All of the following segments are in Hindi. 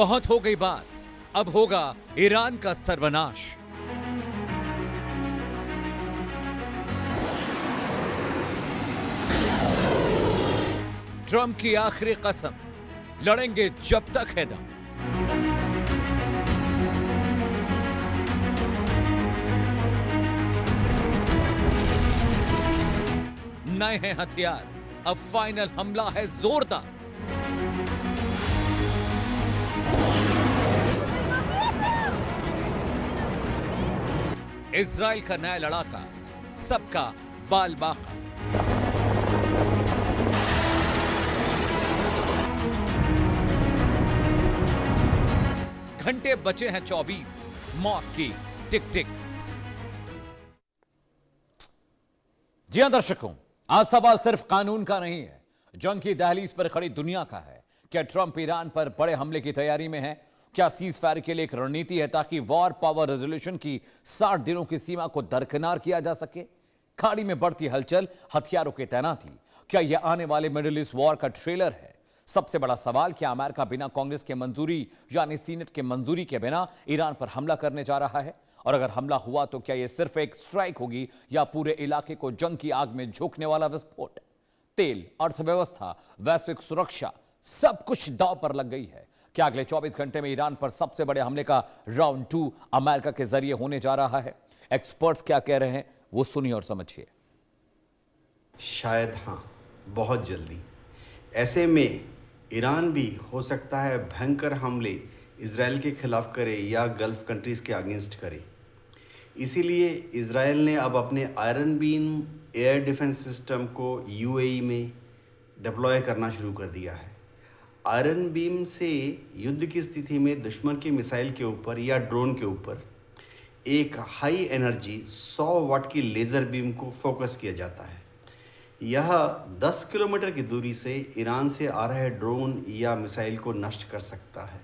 बहुत हो गई बात, अब होगा ईरान का सर्वनाश। ट्रंप की आखिरी कसम, लड़ेंगे जब तक है दम। नए हैं हथियार, अब फाइनल हमला है जोरदार। इजराइल का नया लड़ाका, सबका बाल बाका। घंटे बचे हैं 24, मौत की टिक टिक। जी हां दर्शकों, आज सवाल सिर्फ कानून का नहीं है, जंग की दहलीज पर खड़ी दुनिया का है। क्या ट्रंप ईरान पर बड़े हमले की तैयारी में है? क्या सीज फायर के लिए एक रणनीति है ताकि वॉर पावर रेजोल्यूशन की 60 दिनों की सीमा को दरकिनार किया जा सके? खाड़ी में बढ़ती हलचल, हथियारों की तैनाती, क्या यह आने वाले मिडिल ईस्ट वॉर का ट्रेलर है? सबसे बड़ा सवाल, क्या अमेरिका बिना कांग्रेस के मंजूरी यानी सीनेट के मंजूरी के बिना ईरान पर हमला करने जा रहा है? और अगर हमला हुआ तो क्या यह सिर्फ एक स्ट्राइक होगी या पूरे इलाके को जंग की आग में झोंकने वाला विस्फोट? तेल, अर्थव्यवस्था, वैश्विक सुरक्षा, सब कुछ दांव पर लग गई है। क्या अगले 24 घंटे में ईरान पर सबसे बड़े हमले का राउंड 2 अमेरिका के जरिए होने जा रहा है? एक्सपर्ट्स क्या कह रहे हैं वो सुनिए और समझिए। शायद हाँ, बहुत जल्दी। ऐसे में ईरान भी हो सकता है भयंकर हमले इजराइल के खिलाफ करे या गल्फ कंट्रीज़ के अगेंस्ट करे। इसीलिए इजराइल ने अब अपने iron beam air defence system को यूएई में डिप्लॉय करना शुरू कर दिया है। आयरन बीम से युद्ध की स्थिति में दुश्मन की मिसाइल के ऊपर या ड्रोन के ऊपर एक हाई एनर्जी 100 वाट की लेज़र बीम को फोकस किया जाता है। यह 10 किलोमीटर की दूरी से ईरान से आ रहे ड्रोन या मिसाइल को नष्ट कर सकता है।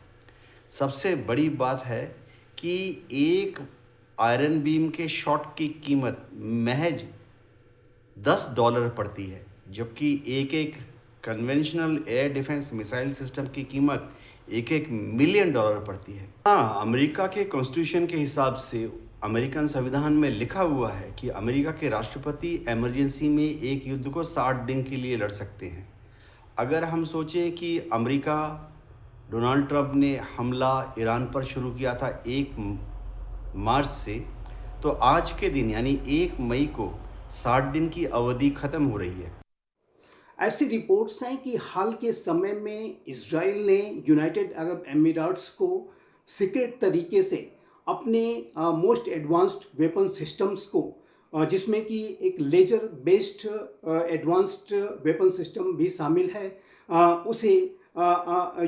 सबसे बड़ी बात है कि एक आयरन बीम के शॉट की कीमत महज $10 पड़ती है, जबकि एक conventional air defence missile system की कीमत $1 मिलियन पड़ती है। हाँ, अमेरिका के कॉन्स्टिट्यूशन के हिसाब से अमेरिकन संविधान में लिखा हुआ है कि अमेरिका के राष्ट्रपति इमरजेंसी में एक युद्ध को 60 दिन के लिए लड़ सकते हैं। अगर हम सोचें कि अमेरिका डोनाल्ड ट्रंप ने हमला ईरान पर शुरू किया था 1 मार्च से, तो आज के दिन यानी 1 मई को 60 दिन की अवधि ख़त्म हो रही है। ऐसी रिपोर्ट्स हैं कि हाल के समय में इजराइल ने यूनाइटेड अरब एमिरेट्स को सीक्रेट तरीके से अपने मोस्ट एडवांस्ड वेपन सिस्टम्स को, जिसमें कि एक laser based advanced weapon system भी शामिल है, उसे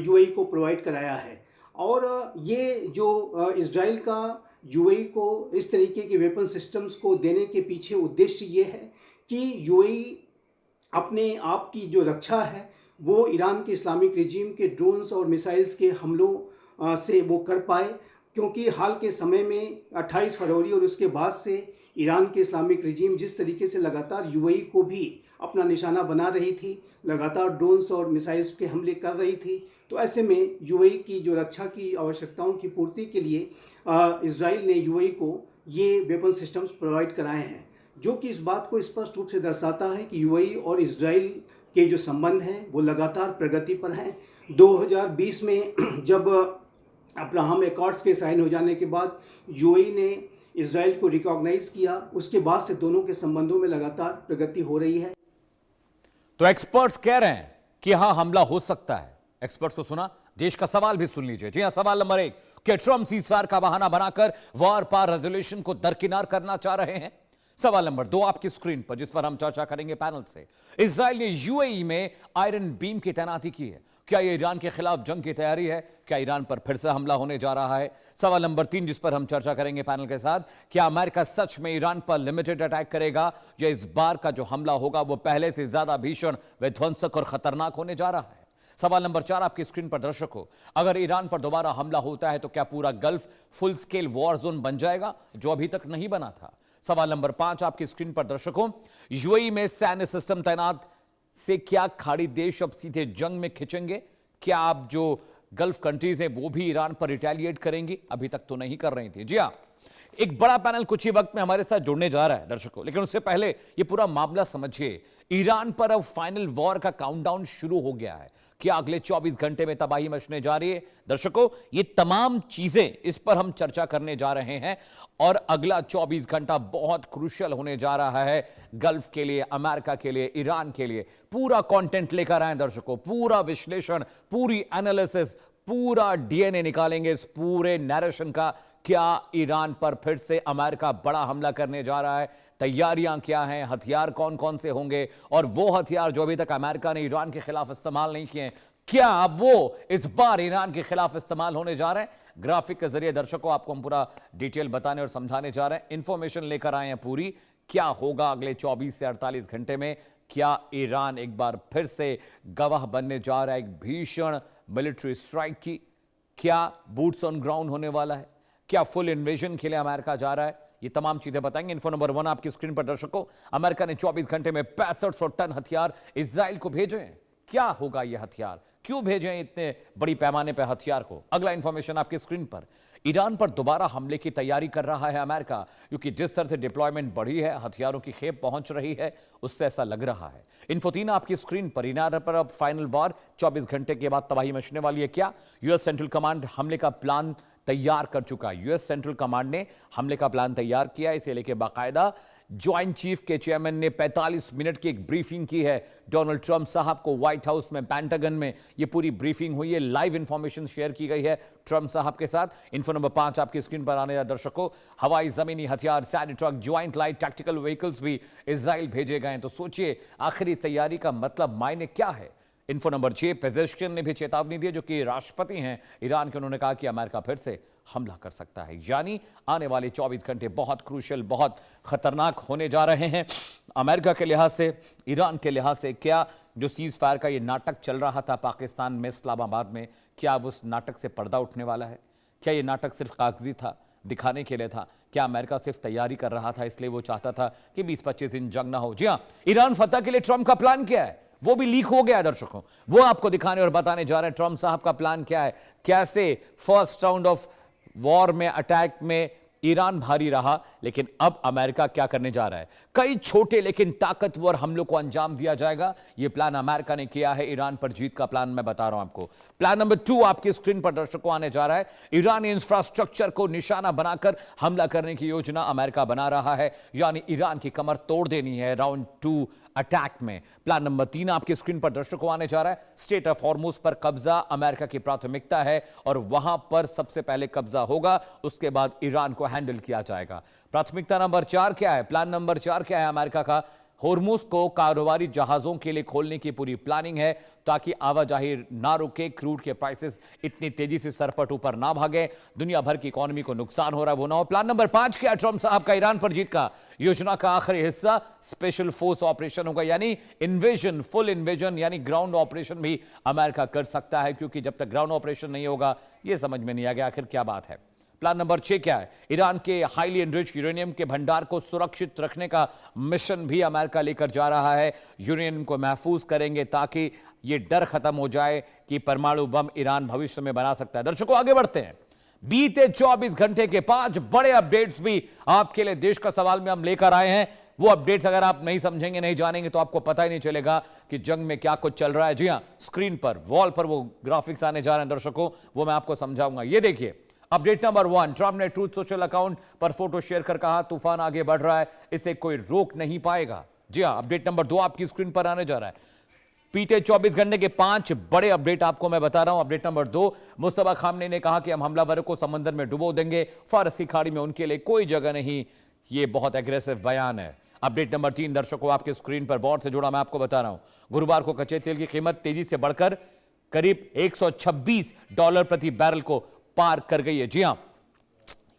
यूएई को प्रोवाइड कराया है। और ये जो इजराइल का यूएई को इस तरीके के वेपन सिस्टम्स को देने के पीछे उद्देश्य ये है कि यूएई अपने आप की जो रक्षा है वो ईरान के इस्लामिक रिजीम के ड्रोन्स और मिसाइल्स के हमलों से वो कर पाए, क्योंकि हाल के समय में 28 फरवरी और उसके बाद से ईरान के इस्लामिक रिजीम जिस तरीके से लगातार यूएई को भी अपना निशाना बना रही थी, लगातार ड्रोन्स और मिसाइल्स के हमले कर रही थी, तो ऐसे में यूएई की जो रक्षा की आवश्यकताओं की पूर्ति के लिए इजराइल ने यूएई को ये वेपन सिस्टम्स प्रोवाइड कराए हैं, जो कि इस बात को स्पष्ट रूप से दर्शाता है कि यूएई और इजराइल के जो संबंध हैं वो लगातार प्रगति पर हैं। 2020 में जब अब्राहम एकॉर्ड्स के साइन हो जाने के बाद यूएई ने इजराइल को रिकॉग्नाइज किया, उसके बाद से दोनों के संबंधों में लगातार प्रगति हो रही है। तो एक्सपर्ट्स कह रहे हैं कि हां, हमला हो सकता है। एक्सपर्ट्स को सुना, देश का सवाल भी सुन लीजिए। जी हां, सवाल नंबर 1, क्या ट्रंप सीजफायर का बहाना बनाकर वॉर पावर रेजोल्यूशन को दरकिनार करना चाह रहे हैं? सवाल नंबर 2 आपकी स्क्रीन पर, जिस पर हम चर्चा करेंगे पैनल से। इजराइल ने यूएई में आयरन बीम की तैनाती की है, क्या यह ईरान के खिलाफ जंग की तैयारी है? क्या ईरान पर फिर से हमला होने जा रहा है? सवाल नंबर 3, जिस पर हम चर्चा करेंगे पैनल के साथ, क्या अमेरिका सच में ईरान पर लिमिटेड अटैक करेगा या इस बार का जो हमला होगा वो पहले से ज्यादा भीषण, विध्वंसक और खतरनाक होने जा रहा है? सवाल नंबर 4 आपकी स्क्रीन पर दर्शकों, अगर ईरान पर दोबारा हमला होता है तो क्या पूरा gulf full scale war zone बन जाएगा, जो अभी तक नहीं बना था? सवाल नंबर 5 आपकी स्क्रीन पर दर्शकों, यूएई में सैन्य सिस्टम तैनात से क्या खाड़ी देश अब सीधे जंग में खिंचेंगे? क्या आप जो गल्फ कंट्रीज हैं वो भी ईरान पर रिटेलिएट करेंगी, अभी तक तो नहीं कर रही थी। जी हाँ, एक बड़ा पैनल कुछ ही वक्त में हमारे साथ जुड़ने जा रहा है दर्शकों, लेकिन उससे पहले ये पूरा मामला समझिए। ईरान पर अब फाइनल वॉर का काउंटडाउन शुरू हो गया है। क्या अगले 24 घंटे में तबाही मचने जा रही है? दर्शकों, ये तमाम चीजें इस पर हम चर्चा करने जा रहे हैं और अगला 24 घंटा बहुत क्रूशियल होने जा रहा है गल्फ के लिए, अमेरिका के लिए, ईरान के लिए। पूरा कंटेंट लेकर आए दर्शकों, पूरा विश्लेषण, पूरी एनालिसिस, पूरा डीएनए निकालेंगे इस पूरे नैरेशन का। क्या ईरान पर फिर से अमेरिका बड़ा हमला करने जा रहा है? तैयारियां क्या हैं? हथियार कौन कौन से होंगे? और वो हथियार जो अभी तक अमेरिका ने ईरान के खिलाफ इस्तेमाल नहीं किए, क्या अब वो इस बार ईरान के खिलाफ इस्तेमाल होने जा रहे हैं? ग्राफिक के जरिए दर्शकों आपको हम पूरा डिटेल बताने और समझाने जा रहे हैं। इंफॉर्मेशन लेकर आए हैं पूरी। क्या होगा अगले 24 से 48 घंटे में? क्या ईरान एक बार फिर से गवाह बनने जा रहा है एक भीषण मिलिट्री स्ट्राइक की? क्या बूट्स ऑन ग्राउंड होने वाला है? क्या फुल इन्वेजन के लिए अमेरिका जा रहा है? ये तमाम चीजें बताएंगे। इन्फो नंबर 1 आपकी स्क्रीन पर दर्शकों। अमेरिका ने 24 घंटे में 6500 टन हथियार इजराइल को भेजे हैं। क्या होगा ये हथियार? क्यों भेजे हैं इतने बड़ी पैमाने पर हथियार को? अगला इंफॉर्मेशन आपकी स्क्रीन पर। ईरान पर दोबारा हमले की तैयारी कर रहा है अमेरिका, क्योंकि जिस तरह से डिप्लॉयमेंट बढ़ी है, हथियारों की खेप पहुंच रही है, उससे ऐसा लग रहा है। इन्फो 3 आपकी स्क्रीन पर। ईरान पर अब फाइनल वॉर, 24 घंटे के बाद तबाही मचने वाली है। क्या यूएस सेंट्रल कमांड हमले का प्लान तैयार कर चुका है? यूएस सेंट्रल कमांड ने हमले का प्लान तैयार किया, इसे लेकर बाकायदा ज्वाइंट चीफ के चेयरमैन ने 45 मिनट की एक ब्रीफिंग की है डोनाल्ड ट्रंप साहब को व्हाइट हाउस में, पेंटागन में। ये पूरी ब्रीफिंग हुई है, लाइव इंफॉर्मेशन शेयर की गई है ट्रंप साहब के साथ। इन्फो नंबर 5 आपकी स्क्रीन पर आने दर्शकों। हवाई, जमीनी हथियार, सैन्य truck, joint light tactical vehicles भी इजराइल भेजे गए। तो सोचिए आखिरी तैयारी का मतलब मायने क्या है? इन्फो नंबर 6 पेजेश्किन ने भी चेतावनी दी, जो कि राष्ट्रपति हैं ईरान के। उन्होंने कहा कि अमेरिका फिर से हमला कर सकता है, यानी आने वाले 24 घंटे बहुत क्रूशियल, बहुत खतरनाक होने जा रहे हैं अमेरिका के लिहाज से, ईरान के लिहाज से। क्या जो सीज फायर का ये नाटक चल रहा था पाकिस्तान में, इस्लामाबाद में, क्या अब उस नाटक से पर्दा उठने वाला है? क्या ये नाटक सिर्फ कागजी था, दिखाने के लिए था? क्या अमेरिका सिर्फ तैयारी कर रहा था, इसलिए वो चाहता था कि 20-25 दिन जंग ना हो? जी हाँ, ईरान फतह के लिए ट्रंप का प्लान क्या है वो भी लीक हो गया है दर्शकों। वो आपको दिखाने और बताने जा रहे हैं ट्रंप साहब का प्लान क्या है, कैसे फर्स्ट राउंड ऑफ वॉर में, अटैक में ईरान भारी रहा, लेकिन अब अमेरिका क्या करने जा रहा है। कई छोटे लेकिन ताकतवर हमलों को अंजाम दिया जाएगा। यह प्लान अमेरिका ने किया है, ईरान पर जीत का प्लान मैं बता रहा हूं आपको। प्लान नंबर 2 आपकी स्क्रीन पर दर्शकों आने जा रहा है। ईरानी इंफ्रास्ट्रक्चर को निशाना बनाकर हमला करने की योजना अमेरिका बना रहा है, यानी ईरान की कमर तोड़ देनी है राउंड 2 अटैक में। प्लान नंबर 3 आपकी स्क्रीन पर दर्शकों आने जा रहा है। स्टेट ऑफ हॉर्मुज पर कब्जा अमेरिका की प्राथमिकता है और वहां पर सबसे पहले कब्जा होगा, उसके बाद ईरान को हैंडल किया जाएगा। प्राथमिकता नंबर 4 क्या है? प्लान नंबर 4 क्या है अमेरिका का? हॉर्मुज को कारोबारी जहाजों के लिए खोलने की पूरी प्लानिंग है, ताकि आवाजाही ना रुके, क्रूड के प्राइसेस इतनी तेजी से सरपट ऊपर ना भागे, दुनिया भर की इकोनॉमी को नुकसान हो रहा है वो ना हो। प्लान नंबर 5 क्या? ट्रंप साहब का ईरान पर जीत का योजना का आखिरी हिस्सा स्पेशल फोर्स ऑपरेशन होगा, यानी इन्वेजन, फुल इन्वेजन, यानी ग्राउंड ऑपरेशन भी अमेरिका कर सकता है, क्योंकि जब तक ग्राउंड ऑपरेशन नहीं होगा ये समझ में नहीं आ गया आखिर क्या बात है। प्लान नंबर 6 क्या है? ईरान के हाईली एनरिच्ड यूरेनियम के भंडार को सुरक्षित रखने का मिशन भी अमेरिका लेकर जा रहा है। यूरेनियम को महफूज करेंगे ताकि ये डर खत्म हो जाए कि परमाणु बम ईरान भविष्य में बना सकता है। दर्शकों आगे बढ़ते हैं। बीते 24 घंटे के 5 बड़े अपडेट्स भी आपके लिए देश का सवाल में हम लेकर आए हैं। वो अपडेट्स अगर आप नहीं समझेंगे, नहीं जानेंगे, तो आपको पता ही नहीं चलेगा कि जंग में क्या कुछ चल रहा है। जी हां, स्क्रीन पर, वॉल पर वो ग्राफिक्स आने जा रहे हैं दर्शकों, वो मैं आपको समझाऊंगा। ये देखिए अपडेट नंबर 1, ट्रंप ने ट्रूथ सोशल अकाउंट पर फोटो शेयर कर कहा तूफान आगे बढ़ रहा है, इसे कोई रोक नहीं पाएगा। जी हां, अपडेट नंबर 2 आपकी स्क्रीन पर आने जा रहा है। बीते 24 घंटे के 5 बड़े अपडेट आपको मैं बता रहा हूं। अपडेट नंबर 2, मुस्तफा खामने ने कहा कि हम हमलावरों को समंदर में डुबो देंगे, फारस की खाड़ी में उनके लिए कोई जगह नहीं। यह बहुत एग्रेसिव बयान है। अपडेट नंबर 3 दर्शकों आपके स्क्रीन पर, वॉर से जुड़ा मैं आपको बता रहा हूं। गुरुवार को कच्चे तेल की कीमत तेजी से बढ़कर करीब $126 प्रति बैरल को पार कर गई है। जी हां,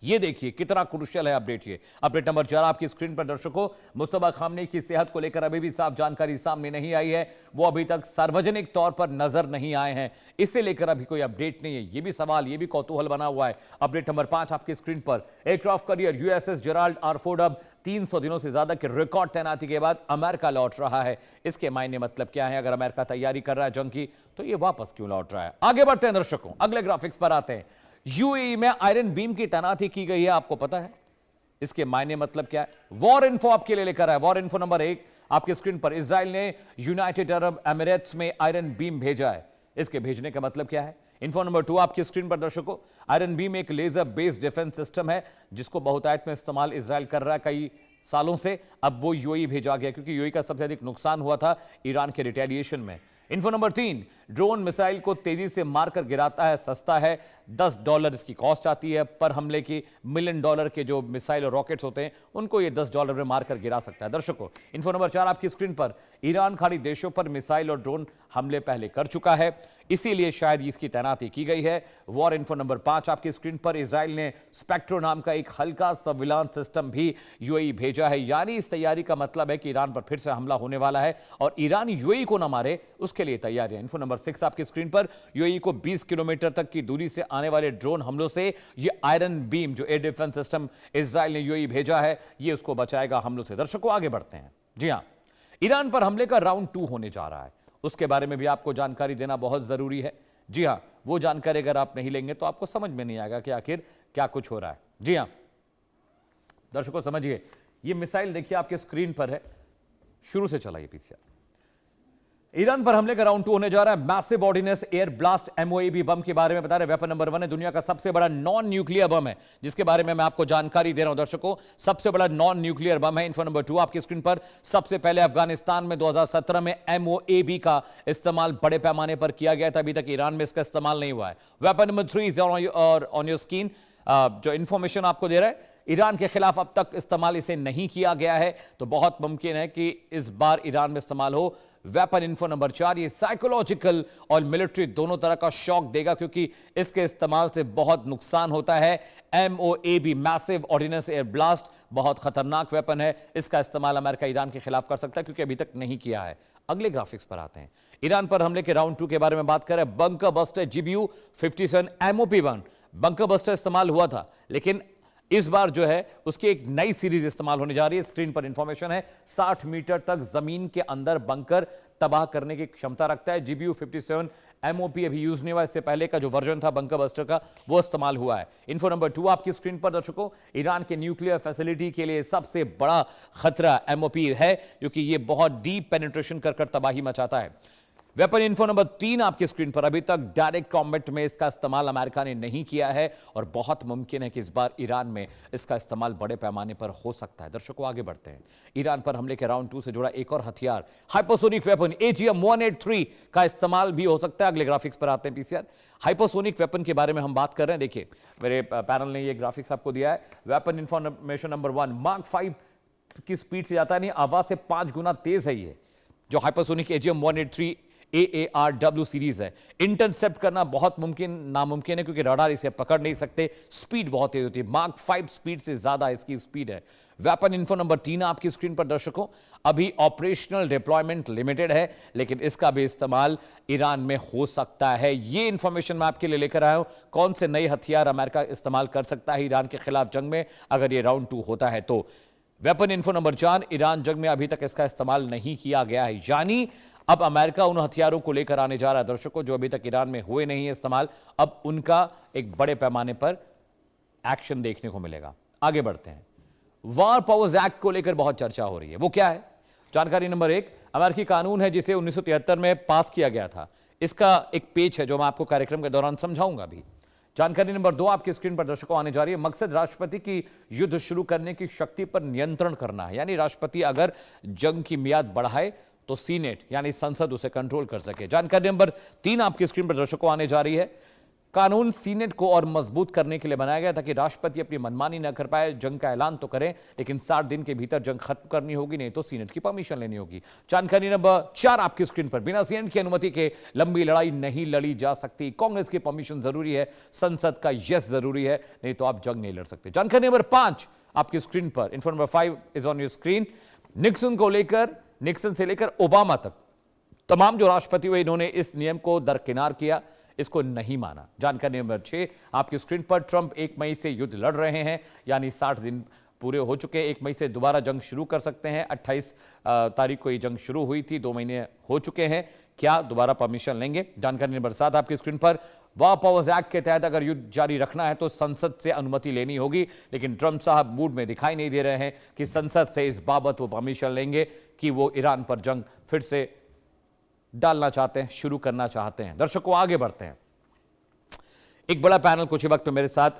ये देखिए कितना क्रूशियल है अपडेट। ये अपडेट नंबर 4 आपकी स्क्रीन पर दर्शकों, मुस्तफा खामनेई की सेहत को लेकर अभी भी साफ जानकारी सामने नहीं आई है। वो अभी तक सार्वजनिक तौर पर नजर नहीं आए हैं, इससे लेकर अभी कोई अपडेट नहीं है। ये भी सवाल, ये भी कौतूहल बना हुआ है। अपडेट नंबर 5 आपकी स्क्रीन पर, aircraft carrier USS Gerald R Ford अब 300 दिनों से ज्यादा के रिकॉर्ड तैनाती के बाद अमेरिका लौट रहा है। इसके मायने मतलब क्या है? अगर अमेरिका तैयारी कर रहा है जंग की, तो ये वापस क्यों लौट रहा है? आगे बढ़ते हैं दर्शकों, अगले ग्राफिक्स पर आते हैं। यूएई में आयरन बीम की तैनाती की गई है, आपको पता है इसके मायने मतलब क्या है? वॉर इन्फो आपके लिए लेकर आया। वॉर इन्फो नंबर 1 आपकी स्क्रीन पर, इजराइल ने यूनाइटेड अरब एमिरेट्स में आयरन बीम भेजा है। इसके भेजने का मतलब क्या है? इन्फो नंबर 2 आपकी स्क्रीन पर दर्शकों, आयरन बीम एक लेजर बेस्ड डिफेंस सिस्टम है जिसको बहुतायत में इस्तेमाल इजराइल कर रहा है कई सालों से। अब वो यूएई भेजा गया क्योंकि यूएई का सबसे अधिक नुकसान हुआ था ईरान के रिटेलिएशन में। इन्फो नंबर 3, ड्रोन मिसाइल को तेजी से मारकर गिराता है, सस्ता है, $10 इसकी कॉस्ट आती है पर हमले की। $1 मिलियन के जो मिसाइल और रॉकेट्स होते हैं उनको ये $10 में मारकर गिरा सकता है। दर्शकों, इन्फो नंबर 4 आपकी स्क्रीन पर, ईरान खाड़ी देशों पर मिसाइल और ड्रोन हमले पहले कर चुका है, इसीलिए शायद इसकी तैनाती की गई है। वॉर इन्फो नंबर 5 आपकी स्क्रीन पर, इजराइल ने स्पेक्ट्रो नाम का एक हल्का सर्विलांस सिस्टम भी यूएई भेजा है, यानी इस तैयारी का मतलब है कि ईरान पर फिर से हमला होने वाला है और ईरान यूएई को ना मारे उसके लिए तैयार है। इन्फो नंबर 6 आपकी स्क्रीन पर, यूएई को 20 किलोमीटर तक की दूरी से आने वाले ड्रोन हमलों से ये आयरन बीम जो एयर डिफेंस सिस्टम इजराइल ने यूएई भेजा है, ये उसको बचाएगा हमलों से। दर्शकों आगे बढ़ते हैं। जी हां, ईरान पर हमले का राउंड 2 होने जा रहा है, उसके बारे में भी आपको जानकारी देना बहुत जरूरी है। जी हां, वो जानकारी अगर आप नहीं लेंगे तो आपको समझ में नहीं आएगा कि आखिर क्या कुछ हो रहा है। जी हां दर्शकों समझिए, ये मिसाइल देखिए आपके स्क्रीन पर है, शुरू से चला ये पीछे। ईरान पर हमले का राउंड 2 होने जा रहा है। मैसिव ऑर्डिनेंस एयर ब्लास्ट एमओएबी बम के बारे में बता रहे। वेपन नंबर 1 है, दुनिया का सबसे बड़ा नॉन न्यूक्लियर बम है जिसके बारे में मैं आपको जानकारी दे रहा हूं दर्शकों। सबसे बड़ा नॉन न्यूक्लियर बम है। इन्फो नंबर 2 आपकी स्क्रीन पर, सबसे पहले अफगानिस्तान में 2017 में एमओएबी का इस्तेमाल बड़े पैमाने पर किया गया था, अभी तक ईरान में इसका इस्तेमाल नहीं हुआ है। वेपन नंबर 3 और ऑन योर स्क्रीन जो इंफॉर्मेशन आपको दे रहा है, ईरान के खिलाफ अब तक इस्तेमाल इसे नहीं किया गया है, तो बहुत मुमकिन है कि इस बार ईरान में इस्तेमाल हो। वेपन इन्फो नंबर 4, ये साइकोलॉजिकल और मिलिट्री दोनों तरह का शॉक देगा क्योंकि इसके इस्तेमाल से बहुत नुकसान होता है। एमओएबी मैसिव ऑर्डिनेंस एयर ब्लास्ट बहुत खतरनाक वेपन है, इसका इस्तेमाल अमेरिका ईरान के खिलाफ कर सकता है क्योंकि अभी तक नहीं किया है। अगले ग्राफिक्स पर आते हैं। ईरान पर हमले के राउंड 2 के बारे में बात करें। Bunker buster GBU-57 MOP-1 bunker buster इस्तेमाल हुआ था, लेकिन इस बार जो है उसकी एक नई सीरीज इस्तेमाल होने जा रही है। स्क्रीन पर इंफॉर्मेशन है, 60 मीटर तक जमीन के अंदर बंकर तबाह करने की क्षमता रखता है। GBU-57 MOP अभी यूज नहीं हुआ, इससे पहले का जो वर्जन था बंकर बस्टर का वो इस्तेमाल हुआ है। इन्फो नंबर 2 आपकी स्क्रीन पर दर्शकों, ईरान के न्यूक्लियर फैसिलिटी के लिए सबसे बड़ा खतरा MOP है क्योंकि ये बहुत डीप पेनिट्रेशन कर तबाही मचाता है। वेपन इन्फो नंबर 3 आपकी स्क्रीन पर, अभी तक डायरेक्ट कॉम्बैट में इसका इस्तेमाल अमेरिका ने नहीं किया है और बहुत मुमकिन है कि इस बार ईरान में इसका इस्तेमाल बड़े पैमाने पर हो सकता है। दर्शकों आगे बढ़ते हैं। ईरान पर हमले के राउंड 2 से जुड़ा एक और हथियार हाइपरसोनिक वेपन AGM-183 का इस्तेमाल भी हो सकता है। अगले ग्राफिक्स पर आते हैं पीसीआर। हाइपरसोनिक वेपन के बारे में हम बात कर रहे हैं। देखिए मेरे पैनल ने ये ग्राफिक्स आपको दिया है। वेपन इंफॉर्मेशन नंबर 1 मार्क 5 की स्पीड से जाता है, नहीं आवाज से 5 गुना तेज है ये जो हाइपरसोनिक AGM-183 AARW सीरीज है। इंटरसेप्ट करना बहुत नामुमकिन है क्योंकि रडार इसे पकड़ नहीं सकते, स्पीड बहुत तेज होती है। मार्क 5 स्पीड से ज्यादा इसकी स्पीड है। वेपन इन्फो नंबर 3 आपकी स्क्रीन पर दर्शकों, अभी ऑपरेशनल डिप्लॉयमेंट लिमिटेड है लेकिन इसका भी इस्तेमाल ईरान में हो सकता है। ये इंफॉर्मेशन मैं आपके लिए लेकर आया हूं, कौन से नए हथियार अमेरिका इस्तेमाल कर सकता है ईरान के खिलाफ जंग में अगर ये राउंड 2 होता है तो। वेपन इन्फो नंबर 4, ईरान जंग में अभी तक इसका इस्तेमाल नहीं किया गया है, यानी अब अमेरिका उन हथियारों को लेकर आने जा रहा है दर्शकों जो अभी तक ईरान में हुए नहीं है इस्तेमाल, अब उनका एक बड़े पैमाने पर एक्शन देखने को मिलेगा। आगे बढ़ते हैं। वार पावर्स एक्ट को लेकर बहुत चर्चा हो रही है, वो क्या है? जानकारी नंबर 1, अमेरिकी कानून है जिसे 1973 में पास किया गया था। इसका एक पेज है जो मैं आपको कार्यक्रम के दौरान समझाऊंगा भी। जानकारी नंबर 2 आपकी स्क्रीन पर दर्शकों आने जा रही है। मकसद राष्ट्रपति की युद्ध शुरू करने की शक्ति पर नियंत्रण करना है, यानी राष्ट्रपति अगर जंग की मियाद बढ़ाए तो सीनेट यानी संसद उसे कंट्रोल कर सके। जानकारी नंबर 3 आपकी स्क्रीन पर दर्शकों आने जा रही है। कानून सीनेट को और मजबूत करने के लिए बनाया गया ताकि राष्ट्रपति अपनी मनमानी न कर पाए। जंग का ऐलान तो करें, लेकिन 60 दिन के भीतर जंग खत्म करनी होगी, नहीं तो सीनेट की परमिशन लेनी होगी। जानकारी नंबर 4 आपकी स्क्रीन पर। बिना सीनेट की अनुमति के लंबी लड़ाई नहीं लड़ी जा सकती। कांग्रेस की परमिशन जरूरी है, संसद का यस जरूरी है, नहीं तो आप जंग नहीं लड़ सकते। जानकारी नंबर 5 आपकी स्क्रीन पर। Info number 5 is on your screen. Nixon से लेकर ओबामा तक तमाम जो राष्ट्रपति हुए, इन्होंने इस नियम को दरकिनार किया, इसको नहीं माना। जानकारी नंबर 6 आपकी स्क्रीन पर। ट्रंप 1 मई से युद्ध लड़ रहे हैं, यानी 60 दिन पूरे हो चुके हैं। 1 मई से दोबारा जंग शुरू कर सकते हैं। 28 तारीख को ये जंग शुरू हुई थी, 2 महीने हो चुके हैं। क्या दोबारा परमिशन लेंगे? जानकारी नंबर 7 आपकी स्क्रीन पर। वॉर पावर्स एक्ट के तहत अगर युद्ध जारी रखना है तो संसद से अनुमति लेनी होगी, लेकिन ट्रंप साहब मूड में दिखाई नहीं दे रहे हैं कि संसद से इस बाबत वो परमिशन लेंगे कि वो ईरान पर जंग फिर से डालना चाहते हैं, शुरू करना चाहते हैं। दर्शकों, आगे बढ़ते हैं। एक बड़ा पैनल कुछ ही वक्त में मेरे साथ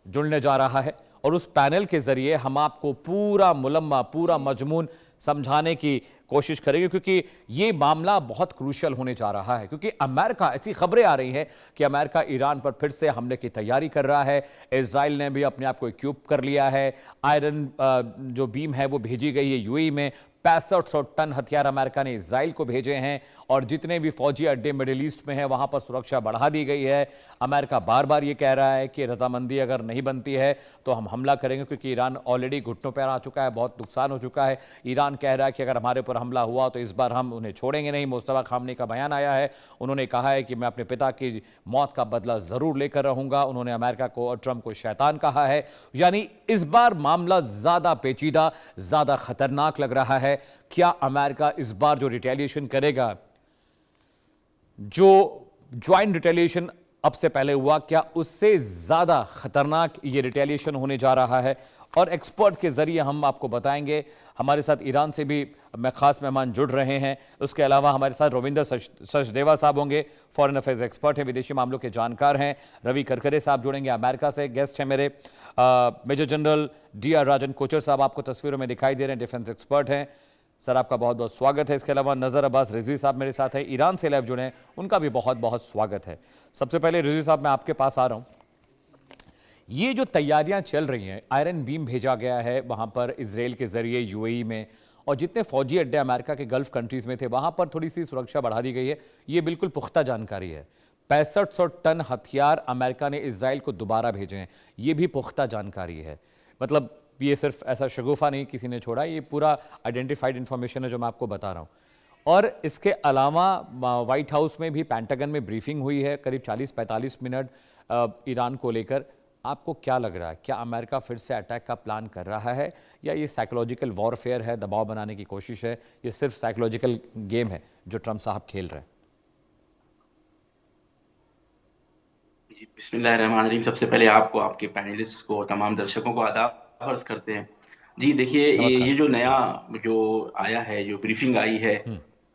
जुड़ने जा रहा है और उस पैनल के जरिए हम आपको पूरा मुलम्मा, पूरा मजमून समझाने की कोशिश करेंगे, क्योंकि ये मामला बहुत क्रूशियल होने जा रहा है। क्योंकि अमेरिका, ऐसी खबरें आ रही हैं कि अमेरिका ईरान पर फिर से हमले की तैयारी कर रहा है। इजराइल ने भी अपने आप को इक्विप कर लिया है। आयरन जो बीम है वो भेजी गई है यूएई में। 6500 टन हथियार अमेरिका ने इजराइल को भेजे हैं और जितने भी फौजी अड्डे मिडिल ईस्ट में हैं वहां पर सुरक्षा बढ़ा दी गई है। अमेरिका बार बार ये कह रहा है कि रजामंदी अगर नहीं बनती है तो हम हमला करेंगे, क्योंकि ईरान ऑलरेडी घुटनों पर आ चुका है, बहुत नुकसान हो चुका है। ईरान कह रहा है कि अगर हमारे ऊपर हमला हुआ तो इस बार हम उन्हें छोड़ेंगे नहीं। मुस्तफा खामनी का बयान आया है, उन्होंने कहा है कि मैं अपने पिता की मौत का बदला जरूर लेकर रहूंगा। उन्होंने अमेरिका को और ट्रंप को शैतान कहा है। यानी इस बार मामला ज्यादा पेचीदा, ज्यादा खतरनाक लग रहा है। क्या अमेरिका इस बार जो रिटेलिएशन करेगा, जो ज्वाइंट रिटेलिएशन अब से पहले हुआ, क्या उससे ज्यादा खतरनाक ये रिटेलिएशन होने जा रहा है? और एक्सपर्ट के जरिए हम आपको बताएंगे। हमारे साथ ईरान से भी मैं खास मेहमान जुड़ रहे हैं। उसके अलावा हमारे साथ रविंदर सचदेवा साहब होंगे, फॉरेन अफेयर्स एक्सपर्ट हैं, विदेशी मामलों के जानकार हैं। रवि करकरे साहब जुड़ेंगे, अमेरिका से गेस्ट हैं मेरे। मेजर जनरल DR राजन कोचर साहब आपको तस्वीरों में दिखाई दे रहे हैं, डिफेंस एक्सपर्ट हैं। सर, आपका बहुत बहुत स्वागत है। इसके अलावा नज़र अब्बास रिजवी साहब मेरे साथ हैं, ईरान से लाइव जुड़े हैं, उनका भी बहुत बहुत स्वागत है। सबसे पहले रिजवी साहब, मैं आपके पास आ रहा हूं। ये जो तैयारियां चल रही हैं, आयरन बीम भेजा गया है वहां पर इजराइल के जरिए यूएई में, और जितने फौजी अड्डे अमेरिका के गल्फ कंट्रीज में थे वहां पर थोड़ी सी सुरक्षा बढ़ा दी गई है। ये बिल्कुल पुख्ता जानकारी है। 6500 टन हथियार अमेरिका ने इजराइल को दोबारा भेजे हैं, ये भी पुख्ता जानकारी है। मतलब ये सिर्फ ऐसा शगुफा नहीं किसी ने छोड़ा, ये पूरा आइडेंटिफाइड इंफॉर्मेशन है जो मैं आपको बता रहा हूँ। और इसके अलावा व्हाइट हाउस में भी, पेंटागन में ब्रीफिंग हुई है करीब 40-45 मिनट ईरान को लेकर। आपको क्या लग रहा है, क्या अमेरिका फिर से अटैक का प्लान कर रहा है, या ये साइकोलॉजिकल वॉरफेयर है, दबाव बनाने की कोशिश है, ये सिर्फ साइकोलॉजिकल गेम है जो ट्रंप साहब खेल रहे हैं? बिस्मिल्लाहिर्रहमानिर्रहीम। सबसे पहले आपको, आपके पैनलिस्ट को, तमाम दर्शकों को आदाब अर्ज करते हैं। जी देखिए, ये जो नया जो आया है, जो ब्रीफिंग आई है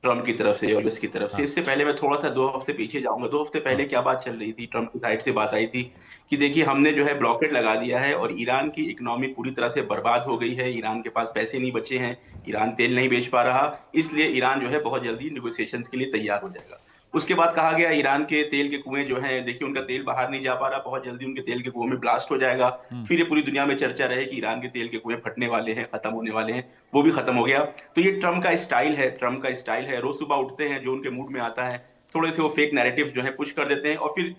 ट्रंप की तरफ से और यूएस की तरफ से, इससे पहले मैं थोड़ा सा 2 हफ्ते पीछे जाऊंगा। 2 हफ्ते पहले क्या बात चल रही थी? ट्रंप की साइड से बात आई थी कि देखिए, हमने जो है ब्लॉकेट लगा दिया है और ईरान की इकोनॉमी पूरी तरह से बर्बाद हो गई है। ईरान के पास पैसे नहीं बचे हैं, ईरान तेल नहीं बेच पा रहा, इसलिए ईरान जो है बहुत जल्दी निगोशिएशंस के लिए तैयार हो जाएगा। उसके बाद कहा गया ईरान के तेल के कुएं जो हैं, देखिए उनका तेल बाहर नहीं जा पा रहा, बहुत जल्दी उनके तेल के कुएं में ब्लास्ट हो जाएगा। फिर ये पूरी दुनिया में चर्चा रहे कि ईरान के तेल के कुएं फटने वाले हैं, खत्म होने वाले हैं, वो भी खत्म हो गया। तो ये ट्रंप का स्टाइल है, ट्रंप का स्टाइल है। रोज सुबह उठते हैं, जो उनके मूड में आता है थोड़े से वो फेक नैरेटिव जो है पुश कर देते हैं, और फिर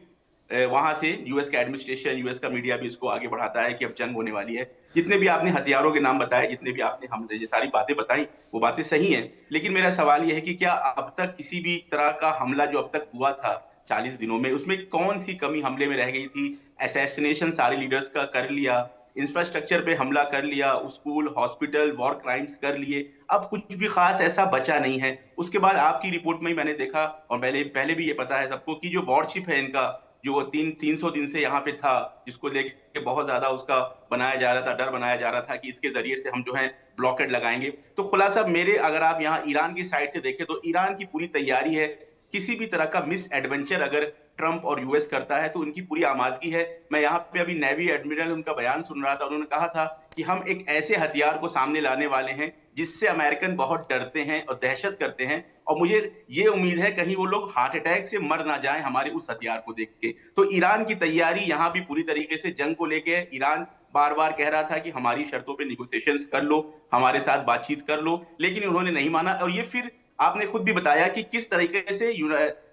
वहां से यूएस का एडमिनिस्ट्रेशन, यूएस का मीडिया भी इसको आगे बढ़ाता है कि अब जंग होने वाली है। जितने भी आपने हथियारों के नाम बताए, जितने भी आपने हमले, ये सारी बातें बताई, वो बातें सही हैं, लेकिन मेरा सवाल यह है कि क्या अब तक किसी भी तरह का हमला जो अब तक हुआ था 40 दिनों में, उसमें कौन सी कमी हमले में रह गई थी? असैसिनेशन सारे लीडर्स का कर लिया, इंफ्रास्ट्रक्चर पे हमला कर लिया, स्कूल, हॉस्पिटल, वॉर क्राइम्स कर लिए, अब कुछ भी खास ऐसा बचा नहीं है। उसके बाद आपकी रिपोर्ट में ही मैंने देखा, और पहले भी ये पता है सबको, कि जो वॉरशिप है इनका, जो 300 दिन से यहाँ पे था, जिसको लेके बहुत ज्यादा उसका बनाया जा रहा था, डर बनाया जा रहा था कि इसके जरिए से हम जो है ब्लॉकेट लगाएंगे। तो खुलासा मेरे, अगर आप यहाँ ईरान की साइड से देखें तो ईरान की पूरी तैयारी है, किसी भी तरह का मिस एडवेंचर अगर ट्रंप और यूएस करता है तो उनकी पूरी आमादगी है। मैं यहाँ पे अभी नेवी एडमिरल उनका बयान सुन रहा था, उन्होंने कहा था कि हम एक ऐसे हथियार को सामने लाने वाले हैं जिससे अमेरिकन बहुत डरते हैं और दहशत करते हैं, और मुझे ये उम्मीद है कहीं वो लोग हार्ट अटैक से मर ना जाएं हमारे उस हथियार को देख के। तो ईरान की तैयारी यहाँ भी पूरी तरीके से जंग को लेके है। ईरान बार बार कह रहा था कि हमारी शर्तों पे निगोशिएशंस कर लो, हमारे साथ बातचीत कर लो, लेकिन उन्होंने नहीं माना। और ये फिर आपने खुद भी बताया कि किस तरीके से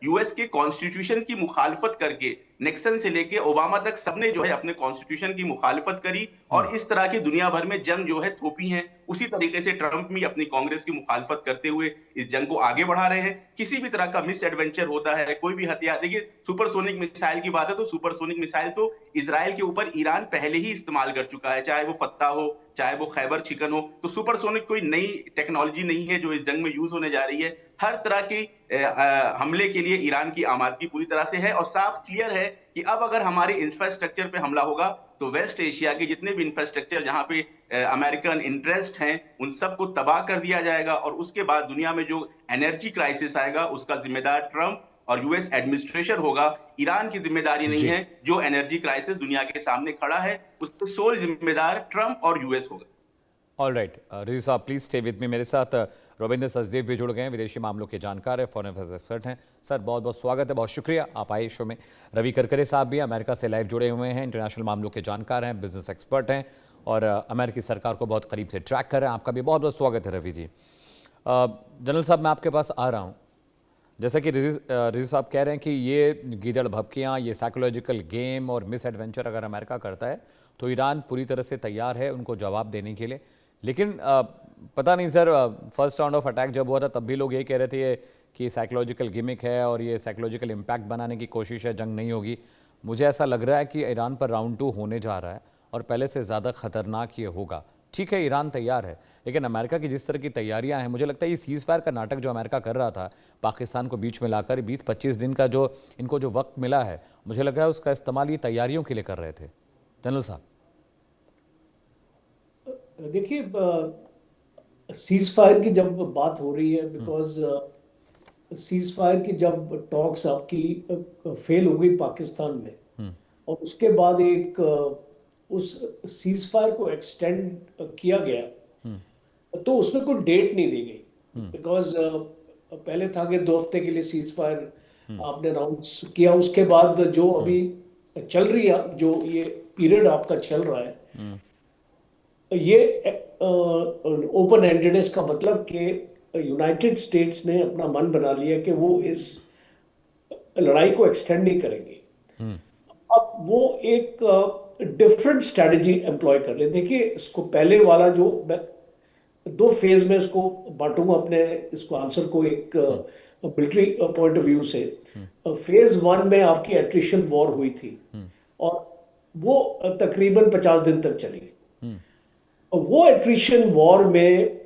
यूएस के कॉन्स्टिट्यूशन की मुखालफत करके निक्सन से लेके ओबामा तक सबने जो है अपने कॉन्स्टिट्यूशन की मुखालफत करी और इस तरह की दुनिया भर में जंग जो है थोपी है। उसी तरीके से ट्रंप भी अपनी कांग्रेस की मुखालफत करते हुए इस जंग को आगे बढ़ा रहे हैं। किसी भी तरह का मिस एडवेंचर होता है, कोई भी हथियार, देखिए सुपरसोनिक मिसाइल की बात है तो सुपरसोनिक मिसाइल तो इजराइल के ऊपर ईरान पहले ही इस्तेमाल कर चुका है, चाहे वो फत्ता हो चाहे वो खैबर चिकन हो। तो सुपरसोनिक कोई नई टेक्नोलॉजी नहीं है जो इस जंग में यूज होने जा रही है। हर तरह के हमले के लिए ईरान की आमादगी पूरी तरह से है और साफ क्लियर है कि अब अगर हमारे इंफ्रास्ट्रक्चर पे हमला होगा तो वेस्ट एशिया के जितने भी इंफ्रास्ट्रक्चर जहां पे अमेरिकन इंटरेस्ट हैं उन सबको तबाह कर दिया जाएगा और उसके बाद दुनिया में जो एनर्जी क्राइसिस आएगा उसका जिम्मेदार ट्रंप और यूएस एडमिनिस्ट्रेशन होगा। ईरान की जिम्मेदारी नहीं है। जो एनर्जी क्राइसिस दुनिया के सामने खड़ा है उसके सोल जिम्मेदार ट्रंप और यूएस होगा। ऑल राइट, रिजी साहब प्लीज स्टे विद मी। मेरे साथ रविंद्र सचदेव भी जुड़ गए हैं, विदेशी मामलों के जानकार है, फॉरेन अफेयर्स एक्सपर्ट हैं। सर बहुत बहुत स्वागत है, बहुत शुक्रिया आप आए शो में। रवि करकरे साहब भी अमेरिका से लाइव जुड़े हुए हैं, इंटरनेशनल मामलों के जानकार हैं, बिजनेस एक्सपर्ट हैं और अमेरिकी सरकार को बहुत करीब से ट्रैक कर रहे हैं। आपका भी बहुत बहुत स्वागत है रवि जी। जनरल साहब मैं आपके पास आ रहा हूँ। जैसा कि रिजी साहब कह रहे हैं कि ये गीदड़ भभकियाँ, ये साइकोलॉजिकल गेम और मिस एडवेंचर अगर अमेरिका करता है तो ईरान पूरी तरह से तैयार है उनको जवाब देने के लिए। लेकिन पता नहीं sir, first round of attack जब हुआ था तब भी लोग ये कह रहे थे कि साइकोलॉजिकल गिमिक है और ये साइकोलॉजिकल इम्पैक्ट बनाने की कोशिश है, जंग नहीं होगी। मुझे ऐसा लग रहा है कि ईरान पर राउंड 2 होने जा रहा है और पहले से ज़्यादा खतरनाक ये होगा। ठीक है ईरान तैयार है, लेकिन अमेरिका की जिस तरह की तैयारियां हैं, मुझे लगता है ये सीज़ फायर का नाटक जो अमेरिका कर रहा था पाकिस्तान को बीच में लाकर 20-25 दिन का जो इनको जो वक्त मिला है, मुझे लगा है उसका इस्तेमाल ये तैयारियों के लिए कर रहे थे। जनरल साहब देखिए, सीज फायर की जब बात हो रही है, बिकॉज सीज फायर की जब टॉक्स आपकी फेल हो गई पाकिस्तान में और उसके बाद एक उस सीज फायर को एक्सटेंड किया गया तो उसमें कोई डेट नहीं दी गई। बिकॉज पहले था कि 2 हफ्ते के लिए सीज फायर आपने अनाउंस किया, उसके बाद जो अभी चल रही है, जो ये पीरियड आपका चल रहा है, ये ओपन एंडेडनेस का मतलब कि यूनाइटेड स्टेट्स ने अपना मन बना लिया कि वो इस लड़ाई को एक्सटेंड नहीं करेंगे। अब वो एक डिफरेंट स्ट्रैटेजी एम्प्लॉय कर रहे हैं। देखिए, इसको पहले वाला जो 2 फेज में इसको बांटूंगा अपने इसको आंसर को, एक मिलिट्री पॉइंट ऑफ व्यू से। फेज 1 में आपकी एट्रिशन वॉर हुई थी और वो तकरीबन 50 दिन तक चली। वो एट्रिशन वॉर में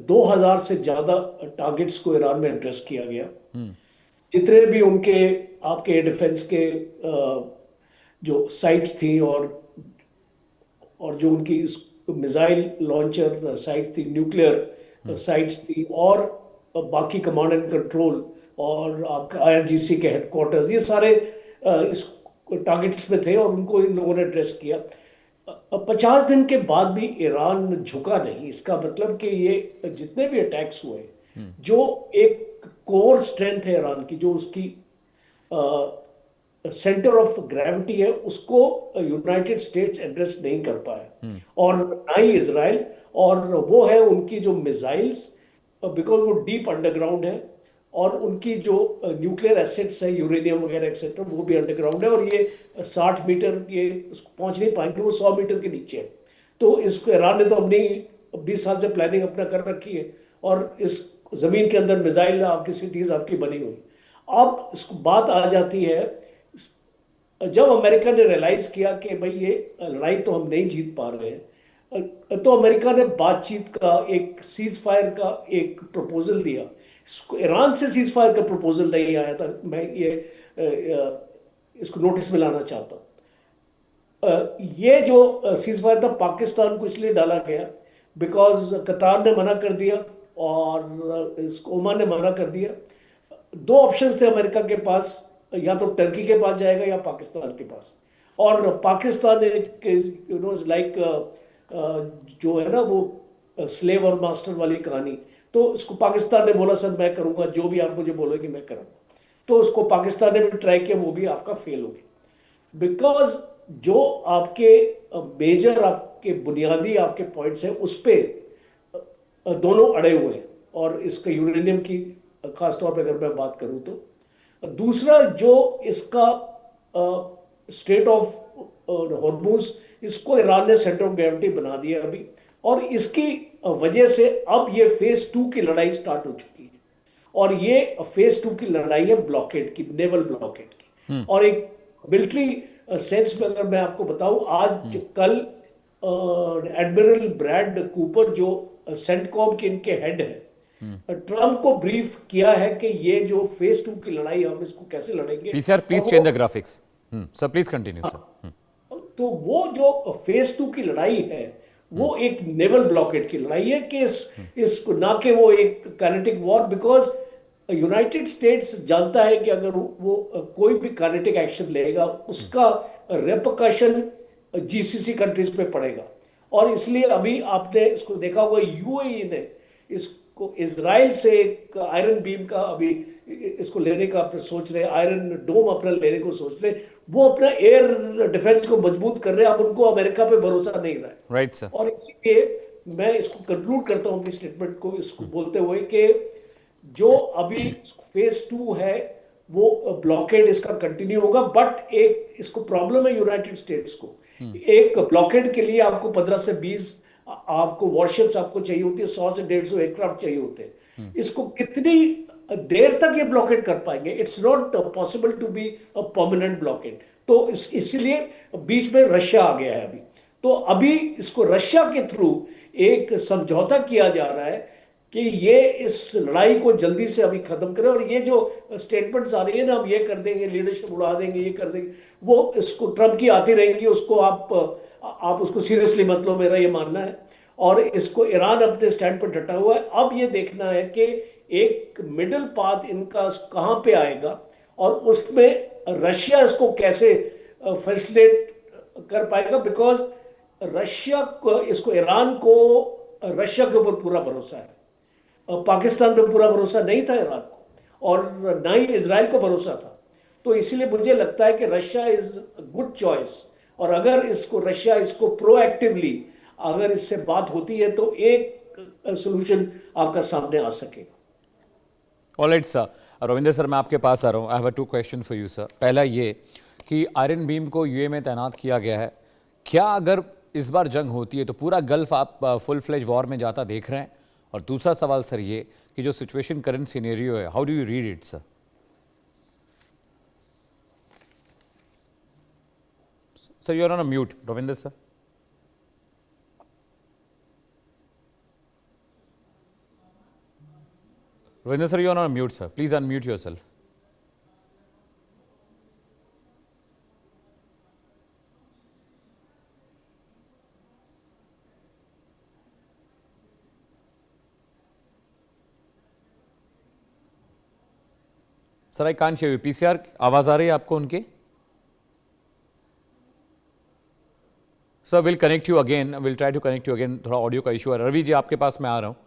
2000 से ज्यादा टारगेट्स को ईरान में एड्रेस किया गया। जितने भी उनके आपके एयर डिफेंस के जो साइट्स थी और जो उनकी मिसाइल लॉन्चर साइट थी, न्यूक्लियर साइट्स थी और बाकी कमांड एंड कंट्रोल और आपका आईआरजीसी के हेडक्वार्टर्स, ये सारे इस टारगेट्स में थे और उनको इन लोगों ने एड्रेस किया। 50 दिन के बाद भी ईरान झुका नहीं। इसका मतलब कि ये जितने भी अटैक्स हुए, जो एक कोर स्ट्रेंथ है ईरान की, जो उसकी सेंटर ऑफ ग्रेविटी है, उसको यूनाइटेड स्टेट्स एड्रेस नहीं कर पाया और ना ही इजराइल। और वो है उनकी जो मिसाइल्स, बिकॉज वो डीप अंडरग्राउंड है और उनकी जो न्यूक्लियर एसेट्स है, यूरेनियम वगैरह एक्सेट्रा, वो भी अंडरग्राउंड है और ये 60 मीटर ये उसको पहुंच नहीं पाएंगे, वो 100 मीटर के नीचे है। तो इसको ईरान ने तो अपनी 20 साल से प्लानिंग अपना कर रखी है और इस जमीन के अंदर मिसाइल आपकी सिटीज आपकी बनी हुई। अब इसको बात आ जाती है, जब अमेरिका ने रियलाइज किया कि भाई ये लड़ाई तो हम नहीं जीत पा रहे हैं, तो अमेरिका ने बातचीत का एक सीज फायर का एक प्रपोजल दिया। ईरान से सीज फायर का प्रपोजल नहीं आया था। मैं ये इसको नोटिस में लाना चाहता हूँ। ये जो सीज फायर था पाकिस्तान को इसलिए डाला गया बिकॉज कतार ने मना कर दिया और ओमान ने मना कर दिया। दो ऑप्शंस थे अमेरिका के पास, या तो टर्की के पास जाएगा या पाकिस्तान के पास। और पाकिस्तान इज लाइक जो है ना वो स्लेव और मास्टर वाली कहानी। तो इसको पाकिस्तान ने बोला सर मैं करूंगा, जो भी आप मुझे बोलोगे मैं करूंगा। तो उसको पाकिस्तान ने भी ट्राई किया, वो भी आपका फेल हो गया। बिकॉज जो आपके मेजर आपके बुनियादी आपके पॉइंट्स हैं उस पे दोनों अड़े हुए हैं। और इसका यूरेनियम की खासतौर पे अगर मैं बात करूं तो दूसरा जो इसका स्टेट ऑफ हॉर्मुज, इसको ईरान ने सेंटर ऑफ ग्रेविटी बना दिया अभी, और इसकी वजह से अब ये फेज 2 की लड़ाई स्टार्ट हो चुकी है। और ये फेज 2 की लड़ाई है ब्लॉकेड की, नेवल ब्लॉकेड की। और एक मिलिट्री सेंस में अगर मैं आपको बताऊं, आज कल एडमिरल ब्रैड कूपर जो सेंटकॉम के इनके हेड है, ट्रम्प को ब्रीफ किया है कि ये जो फेज 2 की लड़ाई हम इसको कैसे लड़ेंगे। PCR please change the graphics. Sir please continue sir. तो वो जो फेज 2 की लड़ाई है वो एक नेवल ब्लॉकेड की लड़ाई है कि इसको ना कि वो एक kinetic war. Because United states जानता है कि अगर वो कोई भी काइनेटिक एक्शन लेगा उसका रेपकशन जीसीसी कंट्रीज पे पड़ेगा। और इसलिए अभी आपने इसको देखा होगा, यूएई ने इसको इजराइल से एक आयरन बीम का अभी इसको लेने का अपने सोच रहे, आयरन डोम अपना लेने को सोच रहे। वो अपना एयर डिफेंस को मजबूत कर रहे हैं। अब उनको अमेरिका पे भरोसा नहीं रहा है। Right sir. और इसीलिए मैं इसको कंक्लूड करता हूं अपनी स्टेटमेंट को इसको बोलते हुए कि जो अभी फेज 2 है वो ब्लॉकेड इसका कंटिन्यू होगा। बट एक इसको प्रॉब्लम है यूनाइटेड स्टेट्स को, एक ब्लॉकेड के लिए आपको 15 से 20 आपको वॉरशिप्स आपको चाहिए होती है, 100 से 150 एयरक्राफ्ट चाहिए होते हैं। इसको कितनी देर तक ये ब्लॉकेड कर पाएंगे? It's not possible to be a permanent blockade. तो इसीलिए बीच में रशिया आ गया है अभी। तो अभी इसको रशिया के थ्रू एक समझौता किया जा रहा है कि ये इस लड़ाई को जल्दी से अभी खत्म करें। और ये जो स्टेटमेंट्स आ रही है ना, हम ये कर देंगे, लीडरशिप उड़ा देंगे, ये कर देंगे, वो इसको ट्रम्प की आती रहेंगी। उसको आप उसको सीरियसली मत लो, मेरा ये मानना है। और इसको ईरान अपने स्टैंड पर डटा हुआ है। अब ये देखना है कि एक मिडिल पाथ इनका कहां पे आएगा और उसमें रशिया इसको कैसे फैसिलिटेट कर पाएगा। बिकॉज रशिया को, इसको ईरान को रशिया के ऊपर पूरा भरोसा है, पाकिस्तान पे पूरा भरोसा नहीं था ईरान को, और ना ही इजराइल को भरोसा था। तो इसलिए मुझे लगता है कि रशिया इज गुड चॉइस। और अगर इसको रशिया इसको प्रोएक्टिवली अगर इससे बात होती है तो एक सोल्यूशन आपका सामने आ सकेगा। Alright sir. रविंदर सर, मैं आपके पास आ रहा हूँ। I have 2 question for you sir. पहला ये कि आयरन बीम को यूए में तैनात किया गया है, क्या अगर इस बार जंग होती है तो पूरा गल्फ आप फुल फ्लेज वॉर में जाता देख रहे हैं? और दूसरा सवाल सर ये कि जो सिचुएशन करंट सिनेरियो है, how do you read it sir? Sir you are on a mute, Ravinder sir. Ravinder sir, you are on mute, sir. Please unmute yourself. Sir, I can't hear you. PCR, आवाज आ रही है आपको उनकी? Sir, we'll connect you again. We'll try to connect you again. थोड़ा ऑडियो का इशू है। रवि जी, आपके पास मैं आ रहा हूँ।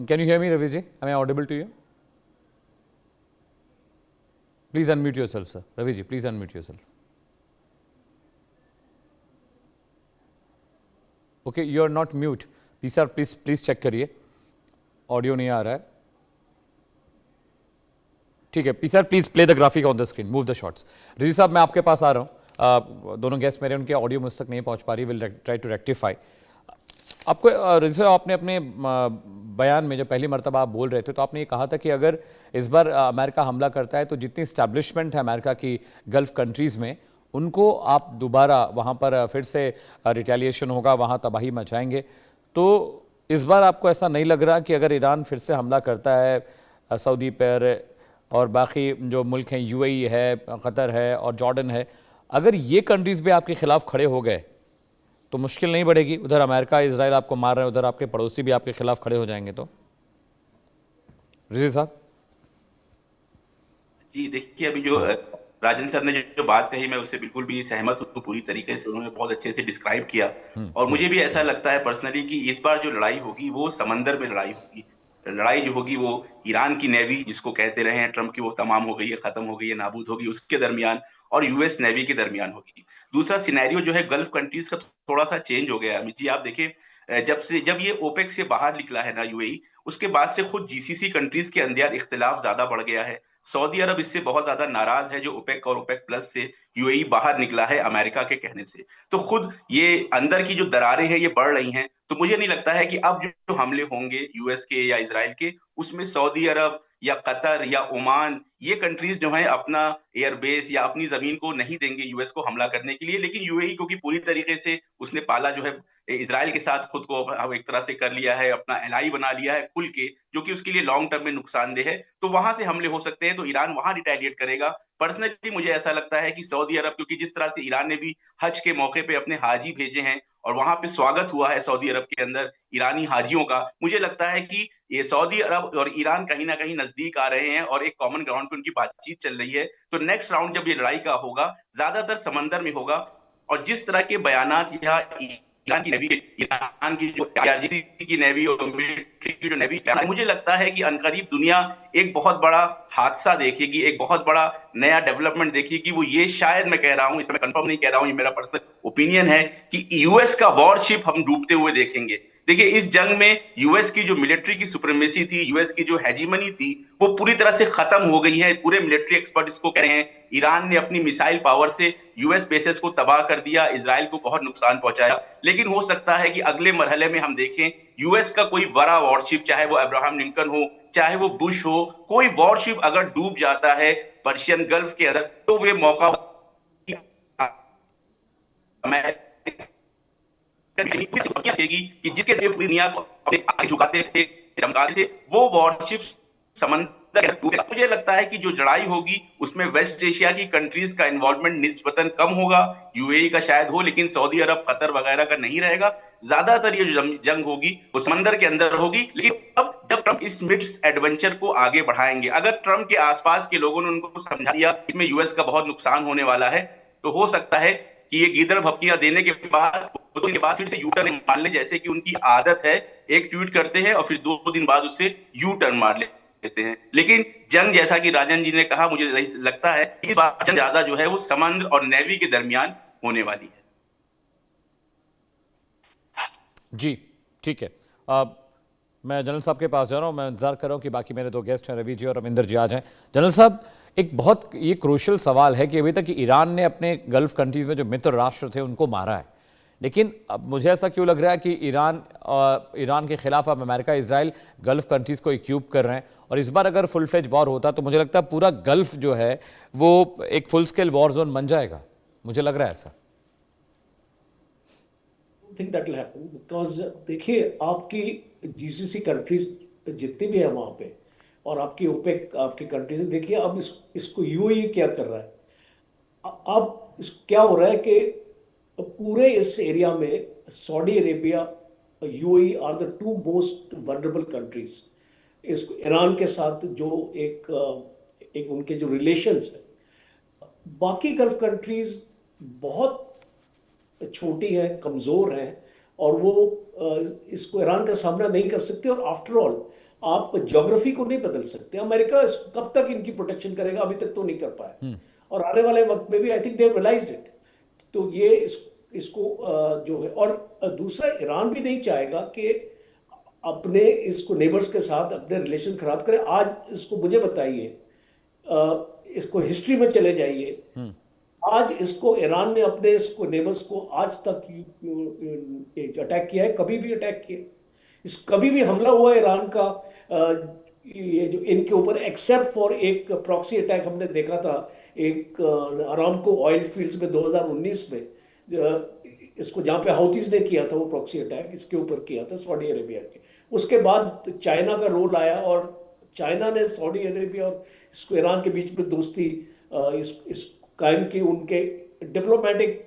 Can you hear me, Ravi ji? Am I audible to you? Please unmute yourself, sir. Ravi ji, please unmute yourself. Okay, you are not mute. Please check करिए, ऑडियो नहीं आ रहा है। ठीक है, पीसर please play the graphic on the screen, move the shots. रिजी साहब, मैं आपके पास आ रहा हूँ। दोनों गेस्ट मेरे, उनके ऑडियो मुझ तक नहीं पहुँच पा रही। Will try to rectify. आपको रिजी साहब, आपने अपने बयान में जब पहली मर्तबा आप बोल रहे थे तो आपने ये कहा था कि अगर इस बार अमेरिका हमला करता है तो जितनी इस्टेब्लिशमेंट है अमेरिका की गल्फ कंट्रीज़ में, उनको आप दोबारा वहाँ पर फिर से रिटेलिएशन होगा, वहाँ तबाही मचाएंगे। तो इस बार आपको ऐसा नहीं लग रहा कि अगर ईरान फिर से हमला करता है सऊदी पर और बाकी जो मुल्क हैं, यूएई है, कतर है और जॉर्डन है, अगर ये कंट्रीज़ भी आपके खिलाफ खड़े हो गए तो मुश्किल नहीं बढ़ेगी? उधर अमेरिका इजराइल आपको मार रहे हैं, उधर आपके पड़ोसी भी आपके खिलाफ खड़े हो जाएंगे तो? रिजी साहब। जी, देखिए अभी जो राजन सर ने जो बात कही मैं उससे बिल्कुल भी सहमत हूँ पूरी तरीके से, उन्होंने बहुत अच्छे से डिस्क्राइब किया। और मुझे भी ऐसा लगता है पर्सनली कि इस बार जो लड़ाई होगी वो समंदर में लड़ाई होगी। लड़ाई जो होगी वो ईरान की नेवी जिसको कहते रहे हैं ट्रम्प की वो तमाम हो गई है, खत्म हो गई है, नाबूद होगी, उसके दरमियान और यूएस नेवी के दरमियान होगी। दूसरा सिनेरियो जो है गल्फ कंट्रीज का थोड़ा-सा चेंज हो गया है। अमित जी आप देखिए जब ये ओपेक से बाहर निकला है ना यूएई, उसके बाद से खुद जीसीसी कंट्रीज के अंदर इख्तिलाफ ज़्यादा बढ़ गया है। सऊदी अरब इससे बहुत ज़्यादा नाराज़ है जो ओपेक और ओपेक प्लस से यूएई बाहर निकला है अमेरिका के कहने से। तो खुद ये अंदर की जो दरारें हैं ये बढ़ रही हैं। तो मुझे नहीं लगता है कि अब जो हमले होंगे यूएस के या इज़राइल के, उसमें सऊदी अरब या कतर या ओमान ये कंट्रीज़ जो हैं अपना एयर बेस या अपनी ज़मीन को नहीं देंगे यूएस को हमला करने के लिए। लेकिन यूएई क्योंकि पूरी तरीके से उसने पाला जो है इज़राइल के साथ खुद को अब एक तरह से कर लिया है, अपना एलाई बना लिया है खुल के, जो कि उसके लिए लॉन्ग टर्म में नुकसानदेह है। तो वहाँ से हमले हो सकते हैं, तो ईरान वहाँ रिटेलिएट करेगा। पर्सनली मुझे ऐसा लगता है कि सऊदी अरब क्योंकि जिस तरह से ईरान ने भी हज के मौके पे अपने हाजी भेजे हैं और वहाँ पे स्वागत हुआ है सऊदी अरब के अंदर ईरानी हाजियों का, मुझे लगता है कि ये सऊदी अरब और ईरान कहीं न कहीं नज़दीक आ रहे हैं और एक कॉमन ग्राउंड पे उनकी बातचीत चल रही है। तो नेक्स्ट राउंड जब ये लड़ाई का होगा, ज़्यादातर समंदर में होगा और जिस तरह के बयानात यहाँ ईरान की जो आईआरजीसी की नेवी और मिलिट्री की जो नेवी, मुझे लगता है कि अनकरीब दुनिया एक बहुत बड़ा हादसा देखेगी, एक बहुत बड़ा नया डेवलपमेंट देखेगी। वो ये शायद मैं कह रहा हूँ, इसमें कंफर्म नहीं कह रहा हूँ, ये मेरा पर्सनल ओपिनियन है कि यूएस का वॉरशिप हम डूबते हुए देखेंगे। देखिए इस जंग में यूएस की जो मिलिट्री की सुप्रीमेसी थी, यूएस की जो हेजीमनी थी, वो पूरी तरह से खत्म हो गई है। पूरे मिलिट्री एक्सपर्ट इसको कह रहे हैं। ईरान ने अपनी मिसाइल पावर से यूएस बेसेस को तबाह कर दिया, इजराइल को बहुत नुकसान पहुंचाया। लेकिन हो सकता है कि अगले मरहले में हम देखें यूएस का कोई बड़ा वॉरशिप, चाहे वो अब्राहम लिंकन हो, चाहे वो बुश हो, कोई वॉरशिप अगर डूब जाता है पर्शियन गल्फ के अंदर, तो वे मौका कि जिसके लिए पूरी दुनिया को आगे झुकाते थे, धमकाते थे, वो वॉरशिप समंदर। मुझे लगता है कि जो लड़ाई होगी उसमें वेस्ट एशिया की कंट्रीज का इन्वॉल्वमेंट निस्बतन कम होगा, यूएई का शायद हो, लेकिन सऊदी अरब, कतर वगैरह का नहीं रहेगा। ज्यादातर ये जो जंग होगी वो समंदर के अंदर होगी। लेकिन अब जब ट्रंप इस मिड एडवेंचर को आगे बढ़ाएंगे, अगर ट्रंप के आसपास के लोगों ने उनको समझा दिया इसमें यूएस का बहुत नुकसान होने वाला है, तो हो सकता है कि ये गीदड़ भपकियां देने के बाद फिर से यू टर्न मार ले, जैसे कि उनकी आदत है। एक ट्वीट करते हैं और फिर 2 दिन बाद उससे यू टर्न मार लेते हैं। लेकिन जंग जैसा कि राजन जी ने कहा, मुझे लगता है कि इस बार जंग ज्यादा जो है वो समुद्र और नेवी के दरमियान होने वाली है। जी ठीक है। अब मैं जनरल साहब के पास जा रहा हूं। मैं इंतजार कर रहा हूं कि बाकी मेरे दो गेस्ट हैं रवि जी और रविंदर जी आ जाएं। जनरल साहब, एक बहुत ये क्रूशियल सवाल है कि अभी तक ईरान ने अपने गल्फ कंट्रीज में जो मित्र राष्ट्र थे उनको मारा है, लेकिन अब मुझे ऐसा क्यों लग रहा है कि ईरान के खिलाफ अब अमेरिका, इजराइल गल्फ कंट्रीज को इक्यूप कर रहे हैं और इस बार अगर फुल फ्लेज वॉर होता तो मुझे लगता है पूरा गल्फ जो है वो एक फुल स्केल वॉर जोन बन जाएगा। मुझे लग रहा है ऐसा। Think that will happen because देखिए आपकी जीसीसी कंट्रीज जितनी भी है वहाँ पे और आपकी ओपेक आपकी कंट्रीज, देखिए अब इसको यूएई क्या कर रहा है। अब क्या हो रहा है कि पूरे इस एरिया में Saudi Arabia, UAE are the 2 most vulnerable countries. इसको ईरान के साथ जो एक उनके जो रिलेशंस है, बाकी गल्फ कंट्रीज बहुत छोटी है, कमज़ोर है और वो इसको ईरान का सामना नहीं कर सकते। और आफ्टर ऑल आप ज्योग्राफी को नहीं बदल सकते। अमेरिका कब तक इनकी प्रोटेक्शन करेगा, अभी तक तो नहीं कर पाया और आने वाले वक्त में भी I think they realised it. तो ये इसको जो है, और दूसरा ईरान भी नहीं चाहेगा कि अपने इसको नेबर्स के साथ अपने रिलेशन खराब करे। आज इसको मुझे बताइए, इसको हिस्ट्री में चले जाइए, आज इसको ईरान ने अपने इसको नेबर्स को आज तक अटैक किया है? कभी भी अटैक किया? कभी भी हमला हुआ ईरान का ये जो इनके ऊपर, एक्सेप्ट फॉर एक प्रॉक्सी अटैक हमने देखा था एक अरामको ऑयल फील्ड्स में 2019 में, इसको जहाँ पे हाउथीज ने किया था वो प्रॉक्सी अटैक, इसके ऊपर किया था सऊदी अरेबिया के। उसके बाद चाइना का रोल आया और चाइना ने सऊदी अरेबिया और इसको ईरान के बीच में दोस्ती इस कायम की, उनके डिप्लोमेटिक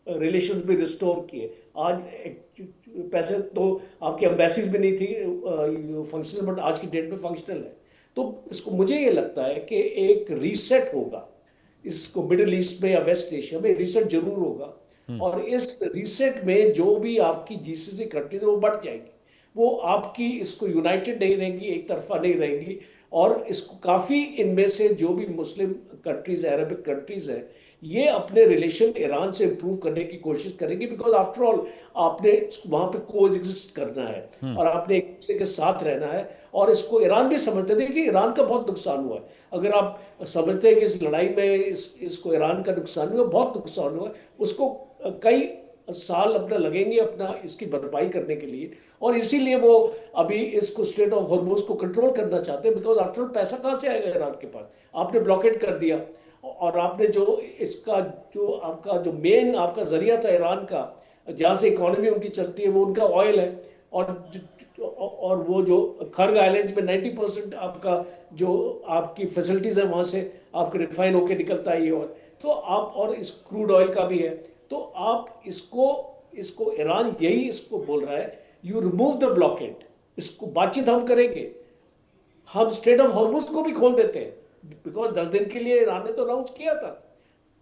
रिलेशंस भी रिस्टोर किए। आज पैसे तो आपकी एम्बेसीज भी नहीं थी फंक्शनल, बट आज की डेट में फंक्शनल है। तो इसको मुझे ये लगता है कि एक रीसेट होगा, इसको मिडिल ईस्ट में या वेस्ट एशिया में रीसेट जरूर होगा, और इस रीसेट में जो भी आपकी जीसीसी कंट्रीज वो बढ़ जाएगी, वो आपकी इसको यूनाइटेड नहीं रहेंगी, एक तरफा नहीं रहेंगी, और इसको काफी इनमें से जो भी मुस्लिम कंट्रीज, अरबिक कंट्रीज हैं, ये अपने रिलेशन ईरान से इंप्रूव करने की कोशिश करेंगे, बिकॉज आफ्टर ऑल आपने वहां पे को एग्जिस्ट करना है और आपने एक दूसरे के साथ रहना है, और इसको ईरान भी समझते थे कि ईरान का बहुत नुकसान हुआ है। अगर आप समझते हैं कि इस लड़ाई में इसको ईरान का नुकसान हुआ, बहुत नुकसान हुआ है, उसको कई साल अपना लगेंगे अपना इसकी भरपाई करने के लिए, और इसीलिए वो अभी इसको स्ट्रेट ऑफ हॉर्मुज को कंट्रोल करना चाहते हैं, बिकॉज आफ्टर ऑल पैसा कहाँ से आएगा ईरान के पास? आपने ब्लॉकेट कर दिया, और आपने जो इसका जो आपका जो मेन आपका जरिया था ईरान का, जहाँ से इकोनॉमी उनकी चलती है, वो उनका ऑयल है, और वो जो खर्ग आइलैंड्स में 90% आपका जो आपकी फैसिलिटीज है वहाँ से आपके रिफाइन होके निकलता है ये ऑयल, तो आप, और इस क्रूड ऑयल का भी है, तो आप इसको ईरान यही इसको बोल रहा है, यू रिमूव द ब्लॉकेट, इसको बातचीत हम करेंगे, हम स्ट्रेट ऑफ हॉर्मुज को भी खोल देते हैं, बिकॉज 10 दिन के लिए ईरान ने तो अनाउंस किया था,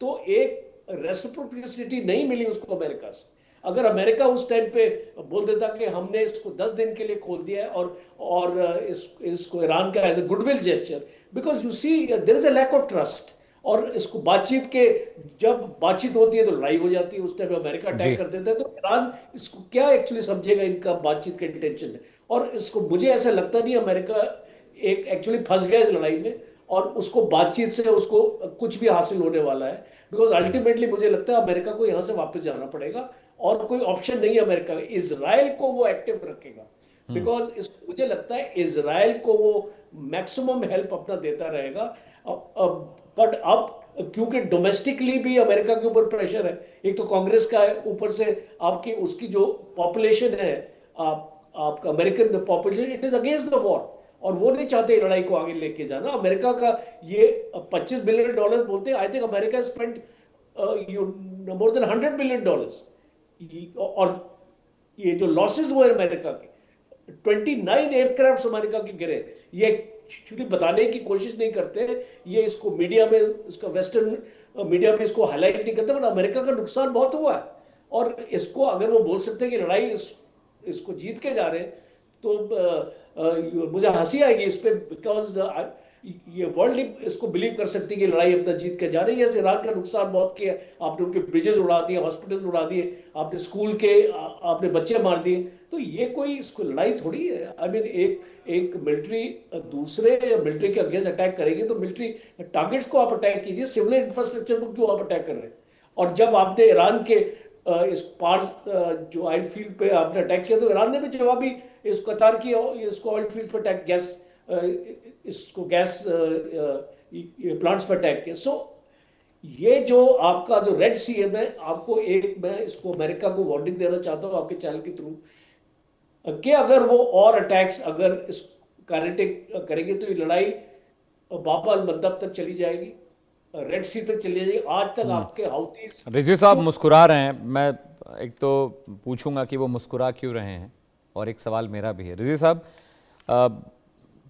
तो एक रेसिप्रोसिटी नहीं मिली उसको अमेरिका से। अगर अमेरिका उस टाइम पे बोल देता कि हमने इसको 10 दिन के लिए खोल दिया है, और इसको ईरान का as a goodwill gesture, because you see there is a lack of trust, और इसको बातचीत के, जब बातचीत होती है तो लड़ाई हो जाती है, उस टाइम अमेरिका अटैक कर देता है, तो ईरान इसको क्या एक्चुअली समझेगा इनका बातचीत का इंटेंशन है, और इसको मुझे ऐसा लगता नहीं अमेरिका एक एक्चुअली फंस गया इस लड़ाई में, और उसको बातचीत से उसको कुछ भी हासिल होने वाला है, बिकॉज अल्टीमेटली मुझे लगता है अमेरिका को यहां से वापस जाना पड़ेगा, और कोई ऑप्शन नहीं है अमेरिका का। इजराइल को वो एक्टिव रखेगा, बिकॉज मुझे लगता है इजराइल को वो मैक्सिमम हेल्प अपना देता रहेगा, बट अब क्योंकि डोमेस्टिकली भी अमेरिका के ऊपर प्रेशर है, एक तो कांग्रेस का है, ऊपर से आपकी उसकी जो पॉपुलेशन है, आपका American population, it is against the war, और वो नहीं चाहते लड़ाई को आगे लेके जाना। अमेरिका का ये $25 बिलियन बोलते हैं, I think America spend more than $100 billion, और ये जो लॉसेस हुए अमेरिका के 29 एयरक्राफ्ट अमेरिका के गिरे, ये एक्चुअली बताने की कोशिश नहीं करते, ये इसको मीडिया में, इसका वेस्टर्न मीडिया में इसको हाईलाइट नहीं करते, बट अमेरिका का नुकसान बहुत हुआ है, और इसको अगर वो बोल सकते हैं कि लड़ाई इसको जीत के जा रहे हैं, तो मुझे हंसी आएगी इस पे, बिकॉज ये वर्ल्ड इसको बिलीव कर सकती है कि लड़ाई अपना जीत के जा रही है। ईरान का नुकसान बहुत किया, आपने उनके ब्रिजेस उड़ा दिए, हॉस्पिटल उड़ा दिए, आपने स्कूल के आपने बच्चे मार दिए, तो ये कोई इसको लड़ाई थोड़ी है। आई मीन एक मिलिट्री दूसरे मिलिट्री के अगेंस्ट अटैक करेगी, तो मिलिट्री टारगेट्स को आप अटैक कीजिए, सिविल इंफ्रास्ट्रक्चर को क्यों आप अटैक कर रहे हैं? और जब आपने ईरान के इस पार्स जो ऑयल फील्ड पे आपने अटैक किया, तो ईरान ने भी जवाबी इस कतार की इसको ऑयल फील्ड पर अटैक, गैस प्लांट्स पर अटैक किया। सो ये जो आपका जो रेड सी है, मैं इसको अमेरिका को वार्निंग देना चाहता हूँ आपके चैनल के थ्रू, कि अगर वो और अटैक्स अगर इस काइनेटिक करेंगे तो ये लड़ाई बाब अल मंदब तक चली जाएगी, रेड सी तक चली जाएगी। आज तक आपके हाउथीज, रिजवी साहब मुस्कुरा रहे हैं, मैं एक तो पूछूंगा कि वो मुस्कुरा क्यों रहे हैं, और एक सवाल मेरा भी है। रिजवी साहब,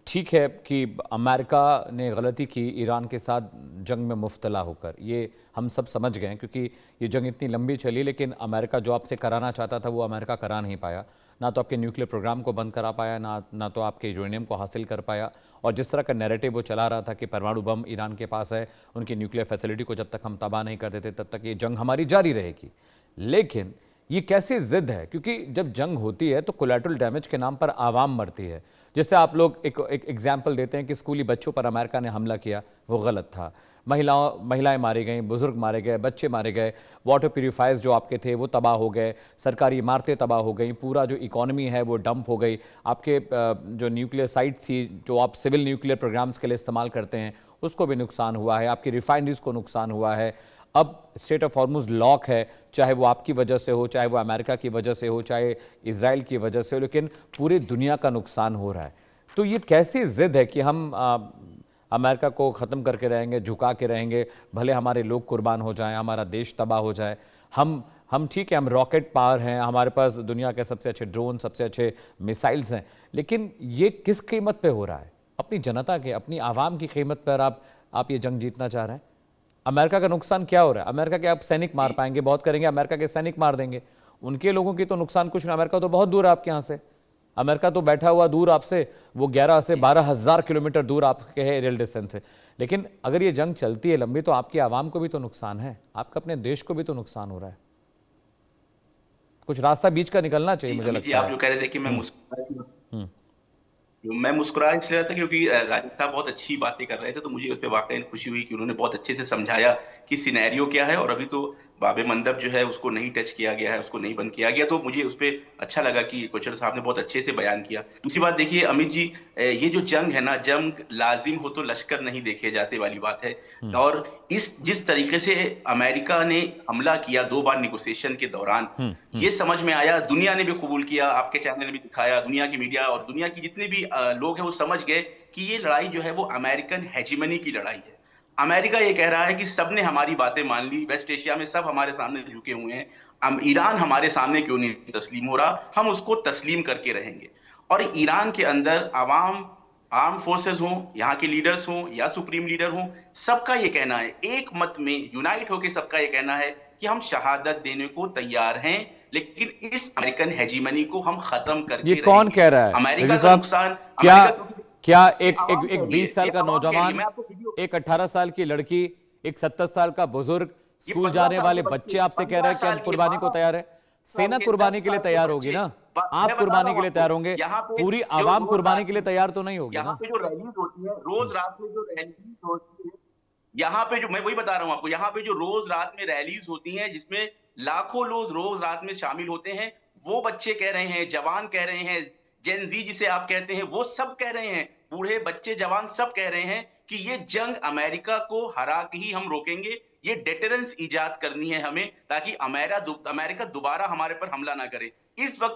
ठीक है कि अमेरिका ने गलती की ईरान के साथ जंग में मुफ्तला होकर, ये हम सब समझ गए, क्योंकि ये जंग इतनी लंबी चली, लेकिन अमेरिका जो आपसे कराना चाहता था वो अमेरिका करा नहीं पाया, ना तो आपके न्यूक्लियर प्रोग्राम को बंद करा पाया, ना तो आपके यूरेनियम को हासिल कर पाया, और जिस तरह का नैरेटिव वो चला रहा था कि परमाणु बम ईरान के पास है, उनकी न्यूक्लियर फैसिलिटी को जब तक हम तबाह नहीं कर देते तब तक ये जंग हमारी जारी रहेगी। लेकिन ये कैसी जिद है, क्योंकि जब जंग होती है तो कोलैटरल डैमेज के नाम पर आवाम मरती है, जिससे आप लोग एक एग्जाम्पल देते हैं कि स्कूली बच्चों पर अमेरिका ने हमला किया, वो गलत था, महिलाएं मारी गई, बुजुर्ग मारे गए, बच्चे मारे गए, वाटर प्यूरीफायर्स जो आपके थे वो तबाह हो गए, सरकारी इमारतें तबाह हो गई, पूरा जो इकोनॉमी है वो डंप हो गई, आपके जो न्यूक्लियर साइट थी जो आप सिविल न्यूक्लियर प्रोग्राम्स के लिए इस्तेमाल करते हैं उसको भी नुकसान हुआ है, आपकी रिफाइनरीज को नुकसान हुआ है। अब स्ट्रेट ऑफ हॉर्मुज लॉक है, चाहे वो आपकी वजह से हो, चाहे वो अमेरिका की वजह से हो, चाहे इजराइल की वजह से हो, लेकिन पूरी दुनिया का नुकसान हो रहा है। तो ये कैसी जिद है कि हम अमेरिका को ख़त्म करके रहेंगे, झुका के रहेंगे, भले हमारे लोग कुर्बान हो जाएं, हमारा देश तबाह हो जाए, हम ठीक है, हम रॉकेट पावर हैं, हमारे पास दुनिया के सबसे अच्छे ड्रोन, सबसे अच्छे मिसाइल्स हैं, लेकिन ये किस कीमत पे हो रहा है? अपनी जनता के, अपनी आवाम की कीमत पर आप ये जंग जीतना चाह रहे हैं। अमेरिका का नुकसान क्या हो रहा है? अमेरिका के आप सैनिक मार पाएंगे, बहुत करेंगे, अमेरिका के सैनिक मार देंगे, उनके लोगों की तो नुकसान कुछ नहीं। अमेरिका तो बहुत दूर है आपके यहाँ से, अमेरिका तो बैठा हुआ दूर आपसे, वो 11 से 12,000 किलोमीटर दूर आपके है रेल डिस्टेंस से। लेकिन अगर ये जंग चलती है लंबी, तो आपकी आवाम को भी तो नुकसान है, आपका अपने देश को भी तो नुकसान हो रहा है। कुछ रास्ता बीच का निकलना चाहिए, मुझे अमित जी, लगता आप है। जो कह रहे थे कि मैं मुस्कुरा इसलिए रहा था क्योंकि राजीव साहब बहुत अच्छी बातें कर रहे थे, तो मुझे उस पर वाकई खुशी हुई कि उन्होंने बहुत अच्छे से समझाया कि सिनेरियो क्या है। और अभी तो बाबे मंदब जो है उसको नहीं टच किया गया है, उसको नहीं बंद किया गया, तो मुझे उस पर अच्छा लगा कि कोचर साहब ने बहुत अच्छे से बयान किया। दूसरी बात देखिए अमित जी, ये जो जंग है ना, जंग लाजिम हो तो लश्कर नहीं देखे जाते वाली बात है। और जिस तरीके से अमेरिका ने हमला किया 2 बार निगोशिएशन के दौरान, ये समझ में आया, दुनिया ने भी कबूल किया, आपके चैनल ने भी दिखाया, दुनिया की मीडिया और दुनिया की जितने भी लोग हैं वो समझ गए कि ये लड़ाई जो है वो अमेरिकन हेजिमनी की लड़ाई है। अमेरिका ये कह रहा है कि सबने हमारी बातें मान ली, वेस्ट एशिया में सब हमारे सामने झुके हुए हैं, ईरान हमारे सामने क्यों नहीं तस्लीम हो रहा, हम उसको तस्लीम करके रहेंगे। और ईरान के अंदर आवाम, आर्म फोर्सेस हों, यहाँ के लीडर्स हों या सुप्रीम लीडर हों, सबका ये कहना है, एक मत में यूनाइट होकर सबका ये कहना है कि हम शहादत देने को तैयार हैं, लेकिन इस अमेरिकन हेजिमनी को हम खत्म करके ये कौन रहेंगे। कह रहा है अमेरिका रजी का साहब? नुकसान, क्या अमेरिका क्या ये एक आवाम एक कह एक रही है, 20 साल ये का आवाम कह रही है। नौजवान, मैं आपको वीडियो, एक 18 साल की लड़की, एक 70 साल का बुजुर्ग, ये स्कूल 15 जाने साल वाले के बच्चे बच्चे, आपसे कह रहे 15 हैं कि हम साल के, कुर्बानी को 12 तैयार है। साल सेना के, कुर्बानी 10 के लिए साल के तैयार होगी बच्चे, ना, मैं आप बता कुर्बानी रहा के हूं लिए आपको, तैयार होंगे, यहाँ पे पूरी जो आवाम रोज कुर्बानी रात के लिए में, तैयार तो नहीं होगी यहाँ ना। पे जो रैलीज होती है, रोज रात में जो रैलीज होती है, यहाँ पे जो, मैं वही बता रहा हूँ आपको, यहाँ पे जो रोज रात में रैलीज होती हैं जिसमें लाखों लोग रोज रात में शामिल होते हैं, वो बच्चे कह रहे हैं, जवान कह रहे हैं, जेन जी जिसे आप कहते हैं, वो सब कह रहे हैं, बूढ़े बच्चे जवान सब कह रहे हैं कि ये जंग अमेरिका को हरा के ही हम रोकेंगे। ये डेटरेंस इजाद करनी है हमें, ताकि अमेरिका दोबारा हमारे पर हमला ना करे।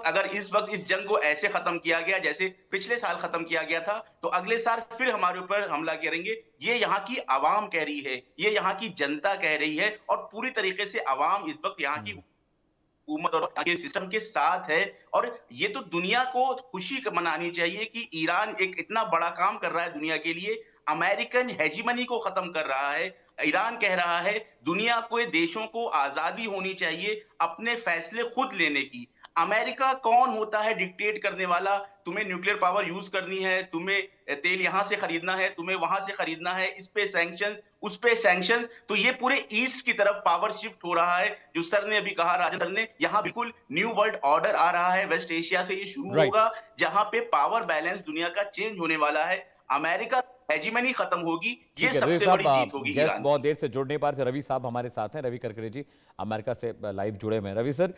अगर इस वक्त इस जंग को ऐसे खत्म किया गया जैसे पिछले साल खत्म किया गया था, तो अगले साल फिर हमारे ऊपर हमला करेंगे। ये यहाँ की आवाम कह रही है, ये यहाँ की जनता कह रही है, और पूरी तरीके से आवाम इस वक्त यहाँ की हुकूमत और के सिस्टम के साथ है। और ये तो दुनिया को खुशी मनानी चाहिए कि ईरान एक इतना बड़ा काम कर रहा है दुनिया के लिए, अमेरिकन हेजिमनी को खत्म कर रहा है। ईरान कह रहा है दुनिया को, देशों को आजादी होनी चाहिए अपने फैसले खुद लेने की। अमेरिका कौन होता है डिक्टेट करने वाला? तुम्हें न्यूक्लियर पावर यूज करनी है, तुम्हें तेल यहां से खरीदना है, तुम्हें वहां से खरीदना है, इस पे सैंक्शंस, उस पे सैंक्शंस। तो ये पूरे ईस्ट की तरफ पावर शिफ्ट हो रहा है, जो सर ने अभी कहा, राजा सर ने, यहाँ बिल्कुल न्यू वर्ल्ड ऑर्डर आ रहा है। वेस्ट एशिया से ये शुरू राइट। होगा, जहां पे पावर बैलेंस दुनिया का चेंज होने वाला है। अमेरिका हेजिमनी खत्म होगी, ये ठीक है रवि सबसे बड़ी जीत साहब, होगी गेस्ट ईरान बहुत की। देर से जुड़ नहीं पा रहे थे। रवि साहब हमारे साथ हैं, रवि करकरे जी अमेरिका से लाइव जुड़े हुए हैं। रवि सर,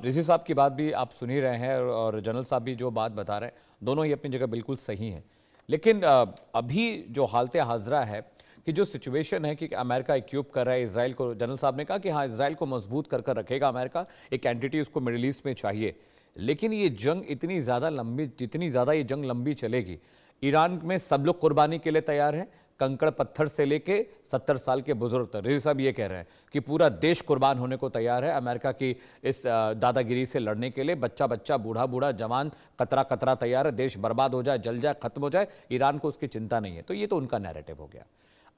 ऋषि साहब की बात भी आप सुन ही रहे हैं, और जनरल साहब भी जो बात बता रहे हैं, दोनों ही अपनी जगह बिल्कुल सही हैं। लेकिन अभी जो हालत हाजरा है कि जो सिचुएशन है कि अमेरिका इक्विप कर रहा है इसराइल को, जनरल साहब ने कहा कि हाँ, इसराइल को मजबूत कर कर रखेगा अमेरिका, एक एंटिटी उसको मिडिल ईस्ट में चाहिए। लेकिन ये जंग इतनी ज़्यादा लंबी, जितनी ज़्यादा ये जंग लंबी चलेगी, ईरान में सब लोग कुर्बानी के लिए तैयार हैं, कंकड़ पत्थर से लेके 70 साल के बुजुर्ग तक। रजी साहब ये कह रहे हैं कि पूरा देश कुर्बान होने को तैयार है अमेरिका की इस दादागिरी से लड़ने के लिए। बच्चा बच्चा, बूढ़ा बूढ़ा, जवान, कतरा कतरा तैयार है। देश बर्बाद हो जाए, जल जाए, खत्म हो जाए, ईरान को उसकी चिंता नहीं है। तो ये तो उनका नैरेटिव हो गया।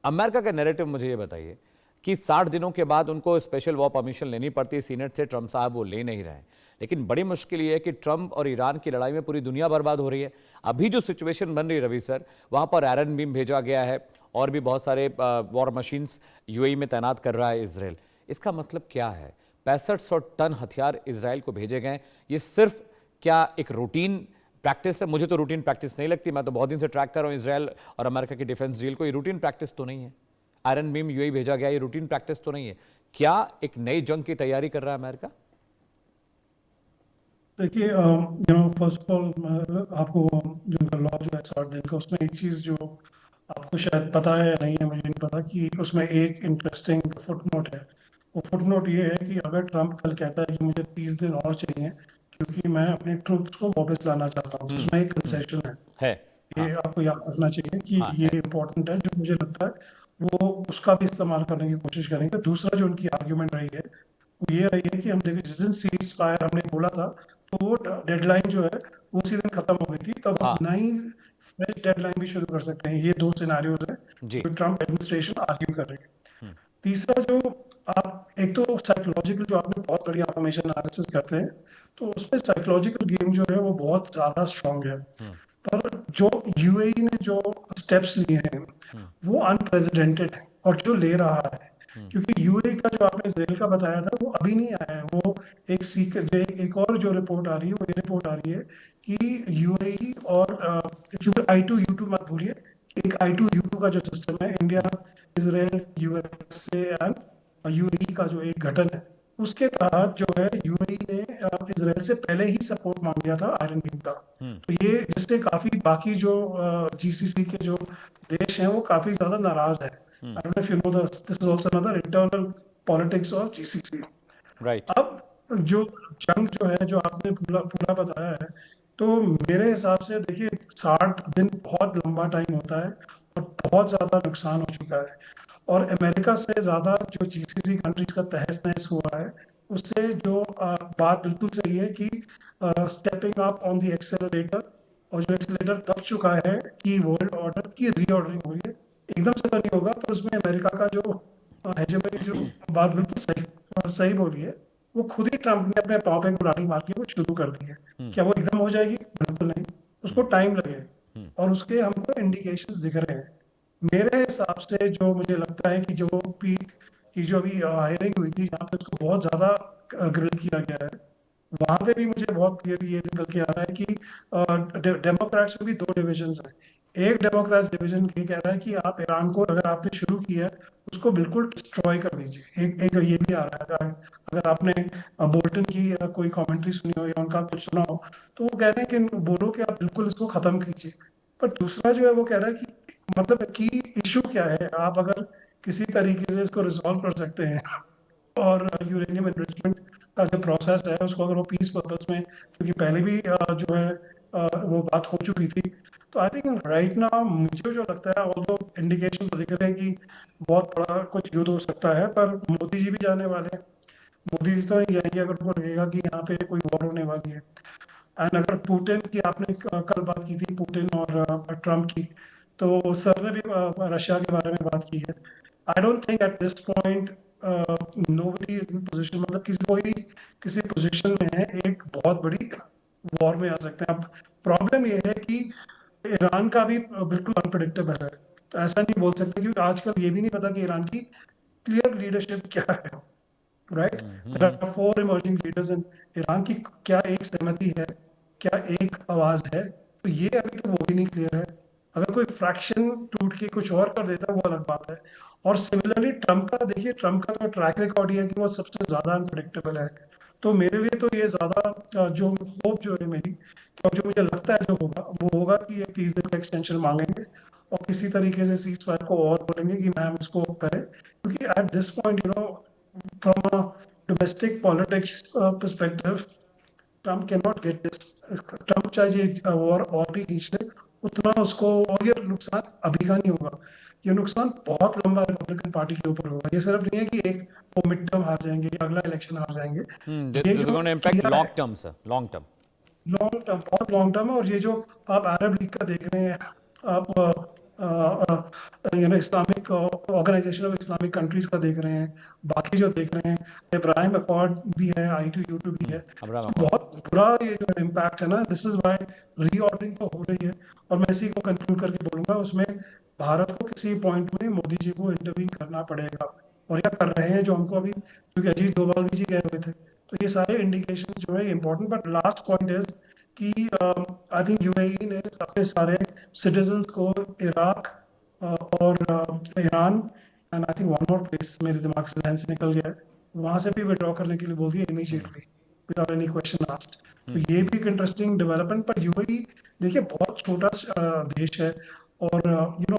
अमेरिका का नैरेटिव मुझे ये बताइए कि 60 दिनों के बाद उनको स्पेशल वॉर परमिशन लेनी पड़ती है सीनेट से, ट्रंप साहब वो ले नहीं रहे हैं। लेकिन बड़ी मुश्किल ये है कि ट्रंप और ईरान की लड़ाई में पूरी दुनिया बर्बाद हो रही है। अभी जो सिचुएशन बन रही है रवि सर, वहाँ पर आयरन बीम भेजा गया है और भी बहुत सारे वॉर मशीन्स यूएई में तैनात कर रहा है इसराइल। इसका मतलब क्या है? 6500 टन हथियार इसराइल को भेजे गए। ये सिर्फ क्या एक रूटीन प्रैक्टिस है? मुझे तो रूटीन प्रैक्टिस नहीं लगती। मैं तो बहुत दिन से ट्रैक कर रहा हूँ इसराइल और अमेरिका की डिफेंस डील को। ये रूटीन प्रैक्टिस तो नहीं है। आयरन बीम यूएई भेजा गया, ये रूटीन प्रैक्टिस तो नहीं है। क्या एक नई जंग की तैयारी कर रहा है अमेरिका? देखिए, फर्स्ट ऑफ ऑल आपको जो उनका लॉ जो है 60 दिन का, उसमें एक चीज़ जो आपको शायद पता है या नहीं है, मुझे नहीं पता, कि उसमें एक इंटरेस्टिंग फुटनोट है। वो फुटनोट ये है कि अगर ट्रंप कल कहता है कि मुझे 30 दिन और चाहिए क्योंकि मैं अपने ट्रूप्स को वापस लाना चाहता हूँ, तो उसमें एक कंसेशन है। ये आपको याद रखना चाहिए कि ये इम्पोर्टेंट है। जो मुझे लगता है वो उसका भी इस्तेमाल करने की कोशिश करेंगे। दूसरा जो उनकी आर्ग्यूमेंट रही है वो ये रही है कि हम देखिए, जिस दिन सीज फायर हमने बोला था, तो वो डेडलाइन जो है वो उसी दिन खत्म हो गई थी। तब 9 फ्रेश डेडलाइन भी शुरू कर सकते हैं। ये 2 सिनारियोज हैं जी। जो ट्रम्प एडमिनिस्ट्रेशन आर्ग्यू कर रही है। तीसरा जो आप एक तो साइकोलॉजिकल जो आपने बहुत बढ़िया हमेशा एनालिसिस करते हैं, तो उसमें साइकोलॉजिकल गेम जो है वो बहुत ज़्यादा स्ट्रांग है। पर जो यूएई ने जो स्टेप्स लिए हैं वो अनप्रेसिडेंटेड है और जो ले रहा है, क्योंकि यूएई का जो आपने इसराइल का बताया था वो अभी नहीं आया है। वो एक सीक्रेट एक और जो रिपोर्ट आ रही है वो ये रिपोर्ट आ रही है कि यूएई और क्योंकि I2U2 मत भूलिए, एक I2U2 का जो सिस्टम है, India, Israel, USA and UAE का जो एक गठन है, उसके तहत जो है यूएई ने इसराइल से पहले ही सपोर्ट मांग लिया था आयरन बीम का। तो ये जिससे काफी बाकी जो जीसीसी के जो देश हैं वो काफी ज्यादा नाराज है। I don't know if you know this is also another internal politics of GCC. Right. अब जो जंग जो है जो आपने पूरा पूरा बताया है, तो मेरे हिसाब से देखिए 60 दिन बहुत लंबा टाइम होता है और बहुत ज़्यादा नुकसान हो चुका है। और अमेरिका से ज़्यादा जो जीसीसी कंट्रीज का तहस नहस हुआ है, उससे जो बात बिल्कुल सही है कि stepping up on the accelerator, और जो एक्सेलरेटर दब चुका है कि वर्ल्ड ऑर्डर की रीऑर्डरिंग हो रही है। एकदम से तो नहीं होगा, पर उसमें अमेरिका का जो हेजेमनी जो बात बिल्कुल सही सही बोली है, वो खुद ही ट्रम्प ने अपने पाँव पे कुल्हाड़ी मार के वो शुरू कर दी है। क्या वो एकदम हो जाएगी? बिल्कुल नहीं, उसको टाइम लगेगा और उसके हमको इंडिकेशंस दिख रहे हैं। मेरे हिसाब से जो मुझे लगता है कि जो भी कि जो अभी हायरिंग हुई थी जहाँ पे उसको बहुत ज़्यादा ग्रिल किया गया है, वहां पे भी मुझे बहुत क्लियर ये निकल के आ रहा है कि डेमोक्रेट्स में भी 2 डिविजन्स हैं। एक डेमोक्रेट्स डिवीजन ये कह रहा है कि आप ईरान को अगर आपने शुरू किया है उसको बिल्कुल डिस्ट्रॉय कर दीजिए। एक ये भी आ रहा है, अगर आपने बोल्टन की कोई कमेंट्री सुनी हो या उनका कुछ सुना हो, तो वो कह रहे हैं कि बोलो कि आप बिल्कुल इसको खत्म कीजिए। पर दूसरा जो है वो कह रहा है कि मतलब कि इशू क्या है, आप अगर किसी तरीके से इसको रिजॉल्व कर सकते हैं और यूरेनियम एनरिचमेंट का जो प्रोसेस है उसको अगर वो पीस पर्पस में, क्योंकि पहले भी जो है वो बात हो चुकी थी, तो आई थिंक राइट नाउ मुझे जो लगता है, ऑल्दो इंडिकेशन तो दिख रहे हैं कि बहुत बड़ा कुछ युद्ध हो सकता है, पर मोदी जी भी जाने वाले हैं। मोदी जी तो नहीं जाएंगे अगर उनको लगेगा कि यहाँ पे कोई वॉर होने वाली है। एंड अगर पुतिन की आपने कल बात की थी, पुतिन और ट्रम्प की, तो सर ने भी रशिया के बारे में बात की है। I don't think at this point nobody is in position, मतलब किसी कोई भी किसी पोजीशन में है एक बहुत बड़ी वॉर में आ सकते हैं। अब प्रॉब्लम ये है कि ईरान का भी बिल्कुल अनप्रेडिक्टेबल है, तो ऐसा नहीं बोल सकते, क्योंकि आजकल ये भी नहीं पता कि ईरान की क्लियर लीडरशिप क्या है। Right, there are 4 emerging leaders in Iran की, क्या एक सहमति है, क्या एक आवाज है, तो ये अभी तक वो भी नहीं क्लियर है। अगर कोई फ्रैक्शन टूट के कुछ और कर देता है वो अलग बात है। और सिमिलरली ट्रम्प का देखिए, ट्रम्प का तो ट्रैक रिकॉर्ड ही है कि वो सबसे ज्यादा अनप्रेडिक्टेबल है। तो मेरे लिए तो ये ज्यादा जो होप जो है मेरी, और जो मुझे लगता है जो होगा वो होगा कि ये 30 दिन का एक्सटेंशन मांगेंगे और किसी तरीके से सीज फायर को और बोलेंगे कि मैम इसको करें, क्योंकि at this point from a domestic politics perspective, Trump can not get this. Trump चाहे ये वॉर और भी खींच ले, उतना उसको, और ये नुकसान अभी का नहीं होगा, ये नुकसान बहुत लंबा रिपब्लिकन पार्टी के ऊपर होगा। ये सिर्फ नहीं है कि एक वो मिड टर्म हार जाएंगे या अगला इलेक्शन हार जाएंगे, ये दिस इज जो गोइंग टू इम्पैक्ट किया है long term sir, long term. Long term, बहुत लॉन्ग टर्म है। और ये जो आप अरब लीग का देख रहे हैं, आप Islamic Organisation of Islamic Countries का देख रहे हैं, बाकी जो देख रहे हैं, इब्राहिम अकॉर्ड भी है, I2U2 भी है, अब्राहम तो बहुत बुरा ये जो इम्पैक्ट है ना, दिस इज वाई रीऑर्डरिंग तो हो रही है। और मैं इसी को कंक्लूड करके बोलूंगा, उसमें भारत को किसी पॉइंट में मोदी जी को इंटरवीन करना पड़ेगा, और या कर रहे हैं जो हमको अभी, क्योंकि अजीत डोभाल भी जी गए हुए थे, तो ये सारे इंडिकेशन जो है important. But last point is कि आई थिंक यूएई ने अपने सारे सिटीजन्स को इराक और Iran and I think one more place मेरे दिमाग से ध्यान से निकल गया है, वहां से भी विड्रॉ करने के लिए बोल दिया immediately without any question asked. तो ये भी एक इंटरेस्टिंग डेवलपमेंट। पर यूएई देखिए बहुत छोटा देश है, और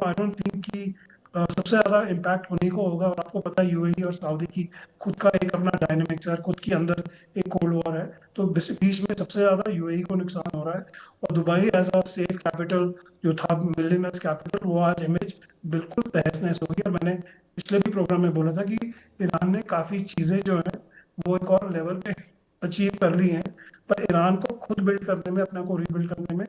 आई डोंट थिंक कि सबसे ज्यादा इम्पैक्ट उन्हीं को होगा। और आपको पता है यूएई और सऊदी की खुद का एक अपना डायनेमिक्स है, खुद के अंदर एक कोल्ड वॉर है, तो बीच में सबसे ज्यादा यूएई को नुकसान हो रहा है। और Dubai as a safe capital जो था, मिलियनर्स कैपिटल, वो आज इमेज बिल्कुल तहस नहस हो गई। और मैंने पिछले भी प्रोग्राम में बोला था कि ईरान ने काफी चीजें जो है वो एक और लेवल पे अचीव कर ली हैं, पर ईरान को खुद बिल्ड करने में, अपने आप को रीबिल्ड करने में,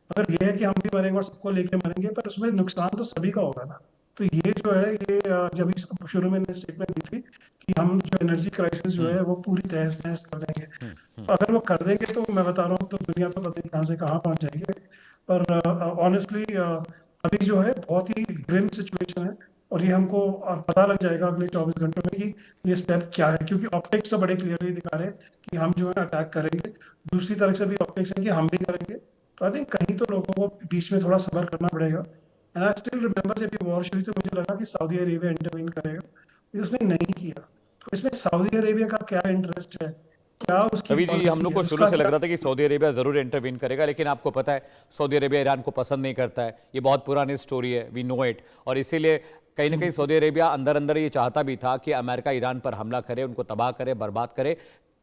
अगर ये है कि हम भी मरेंगे और सबको लेके मरेंगे, पर उसमें नुकसान तो सभी का होगा ना। तो ये जो है, ये जब इस शुरू में स्टेटमेंट दी थी कि हम जो एनर्जी क्राइसिस जो है वो पूरी तहस नहस कर देंगे, तो अगर वो कर देंगे तो मैं बता रहा हूँ, तो दुनिया तो पता नहीं कहाँ से कहाँ पहुँच जाएगी। पर ऑनेस्टली अभी जो है बहुत ही ग्रिम सिचुएशन है, और ये हमको पता लग जाएगा अगले 24 घंटों में कि ये स्टेप क्या है, क्योंकि ऑप्टिक्स तो बड़े क्लियरली दिखा रहे हैं कि हम जो है अटैक करेंगे, दूसरी तरफ से भी ऑप्टिक्स है कि हम भी करेंगे। तो आई थिंक कहीं तो लोगों को बीच में थोड़ा सब्र करना पड़ेगा। एंड आई स्टिल रिमेंबर जब ये वॉर शुरू हुई तो मुझे लगा कि सऊदी अरेबिया इंटरवीन करेगा, उसने नहीं किया। तो इसमें सऊदी अरेबिया का क्या इंटरेस्ट है, क्या उसकी रवि जी, हम पॉलिसी लोग है, को शुरू उसका से लग क्या? रहा था कि सऊदी अरेबिया जरूर इंटरवीन करेगा, लेकिन आपको पता है सऊदी अरेबिया ईरान को पसंद नहीं करता है, ये बहुत पुरानी स्टोरी है, वी नो इट। और इसीलिए कहीं ना कहीं सऊदी अरेबिया अंदर अंदर ये चाहता भी था कि अमेरिका ईरान पर हमला करे, उनको तबाह करे, बर्बाद करे,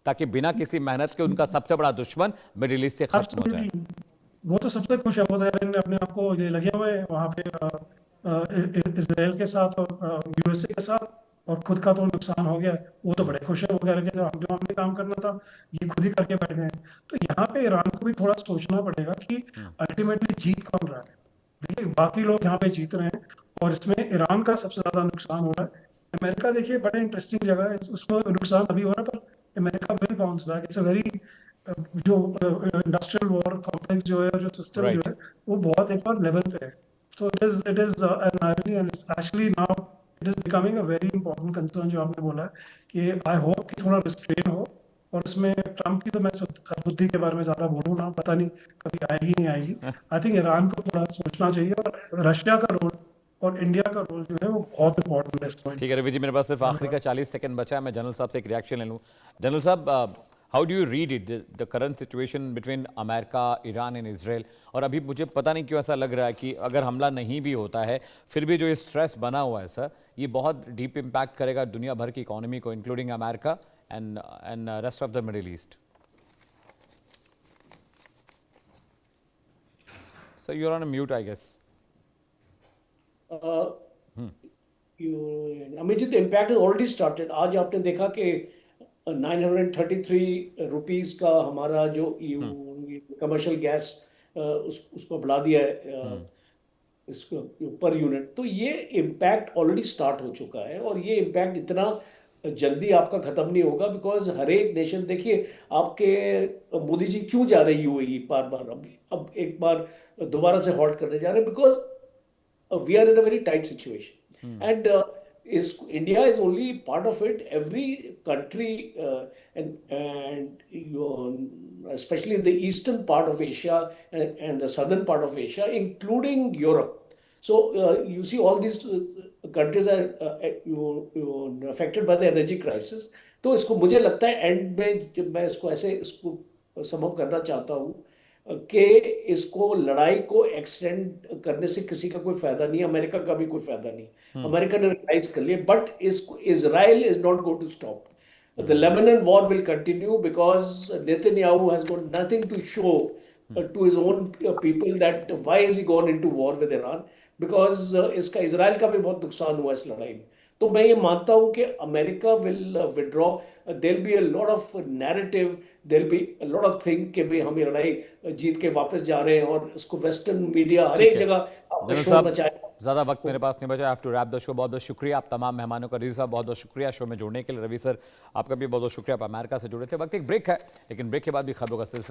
ताकि बिना किसी मेहनत के उनका सबसे बड़ा दुश्मन मिडिल ईस्ट से खत्म हो जाए। Absolutely. वो तो सबसे खुश है, वो तो यार अपने आप को ये लगे हुए हैं वहाँ पे इसराइल के साथ और यूएसए के साथ, और खुद का तो नुकसान हो गया है। वो तो बड़े खुश है, वो कह रहे हैं कि जो हमें काम करना था ये खुद ही करके बैठ गए हैं। तो यहाँ पे ईरान को भी थोड़ा सोचना पड़ेगा कि अल्टीमेटली जीत कौन रहा है। देखिए बाकी लोग यहाँ पे जीत रहे हैं, और इसमें ईरान का सबसे ज्यादा नुकसान हो रहा है। अमेरिका देखिए बड़े इंटरेस्टिंग जगह है, उसमें नुकसान अभी हो रहा है, पर America will bounce back. It's a very जो इंडस्ट्रियल वॉर कॉम्प्लेक्स जो है, जो सिस्टम जो राइट। है, वो बहुत एक बार लेवल पे है। तो it is an irony, and it's actually now it is becoming a very important concern जो आपने बोला है, कि आई होप कि थोड़ा रिस्ट्रेन हो। और इसमें ट्रम्प की तो मैं बुद्धि के बारे में ज्यादा बोलूँ ना, पता नहीं कभी आएगी नहीं आएगी। आई थिंक ईरान को थोड़ा सोचना चाहिए, और रशिया का रोल और इंडिया का रोल जो है वो बहुत इंपॉर्टेंट है इस पॉइंट। ठीक है रवि जी, मेरे पास सिर्फ आखिरी का 40 सेकंड बचा है, मैं जनरल साहब से एक रिएक्शन ले लूँ। जनरल साहब, how do you read it, the current situation between America, Iran and Israel? और अभी मुझे पता नहीं क्यों ऐसा लग रहा है कि अगर हमला नहीं भी होता है, फिर भी जो ये स्ट्रेस बना हुआ है सर, ये बहुत डीप इम्पैक्ट करेगा दुनिया भर की इकोनॉमी को, including America and rest of the Middle East. Sir you are on mute I guess. Amit ji, the impact is already started. आज आपने देखा कि 933 रुपीस का हमारा जो कमर्शियल गैस उसको बढ़ा दिया है इसको पर यूनिट। तो ये इम्पैक्ट ऑलरेडी स्टार्ट हो चुका है, और ये इम्पैक्ट इतना जल्दी आपका खत्म नहीं होगा, बिकॉज हर एक नेशन, देखिए आपके मोदी जी क्यों जा रहे यूएई बार बार, अब एक बार दोबारा से हॉल्ट करने जा रहे हैं, because we are in a very tight situation, and India is only part of it. Every country and especially in the eastern part of Asia and the southern part of Asia, including Europe. So you see all these countries are affected by the energy crisis. तो इसको मुझे लगता है एंड में, जब मैं इसको सम अप करना चाहता हूँ, कि इसको लड़ाई को एक्सटेंड करने से किसी का कोई फायदा नहीं, अमेरिका का भी कोई फायदा नहीं। अमेरिका ने रियलाइज कर लिया, बट इसको Israel is not going to stop. The Lebanon war will continue, because Netanyahu has got nothing to show to his own people that why has he gone into war with Iran, because इसका इजराइल का भी बहुत नुकसान हुआ इस लड़ाई में। तो मैं ये मानता हूँ कि America will withdraw, there be a lot of narrative, there be a lot of thing कि भाई हम ये लड़ाई जीत के वापस जा रहे हैं, और इसको वेस्टर्न मीडिया हर एक जगह जनरल शोर साहब, मचाएगा। ज़्यादा वक्त मेरे पास नहीं बचा, have to wrap the show. बहुत बहुत शुक्रिया आप तमाम मेहमानों का। रवि साहब बहुत बहुत शुक्रिया शो में जुड़ने के लिए। रवि सर आपका भी बहुत बहुत शुक्रिया, आप अमेरिका से जुड़े थे। वक्त एक ब्रेक है, लेकिन ब्रेक के बाद भी खबरों का सिलसिला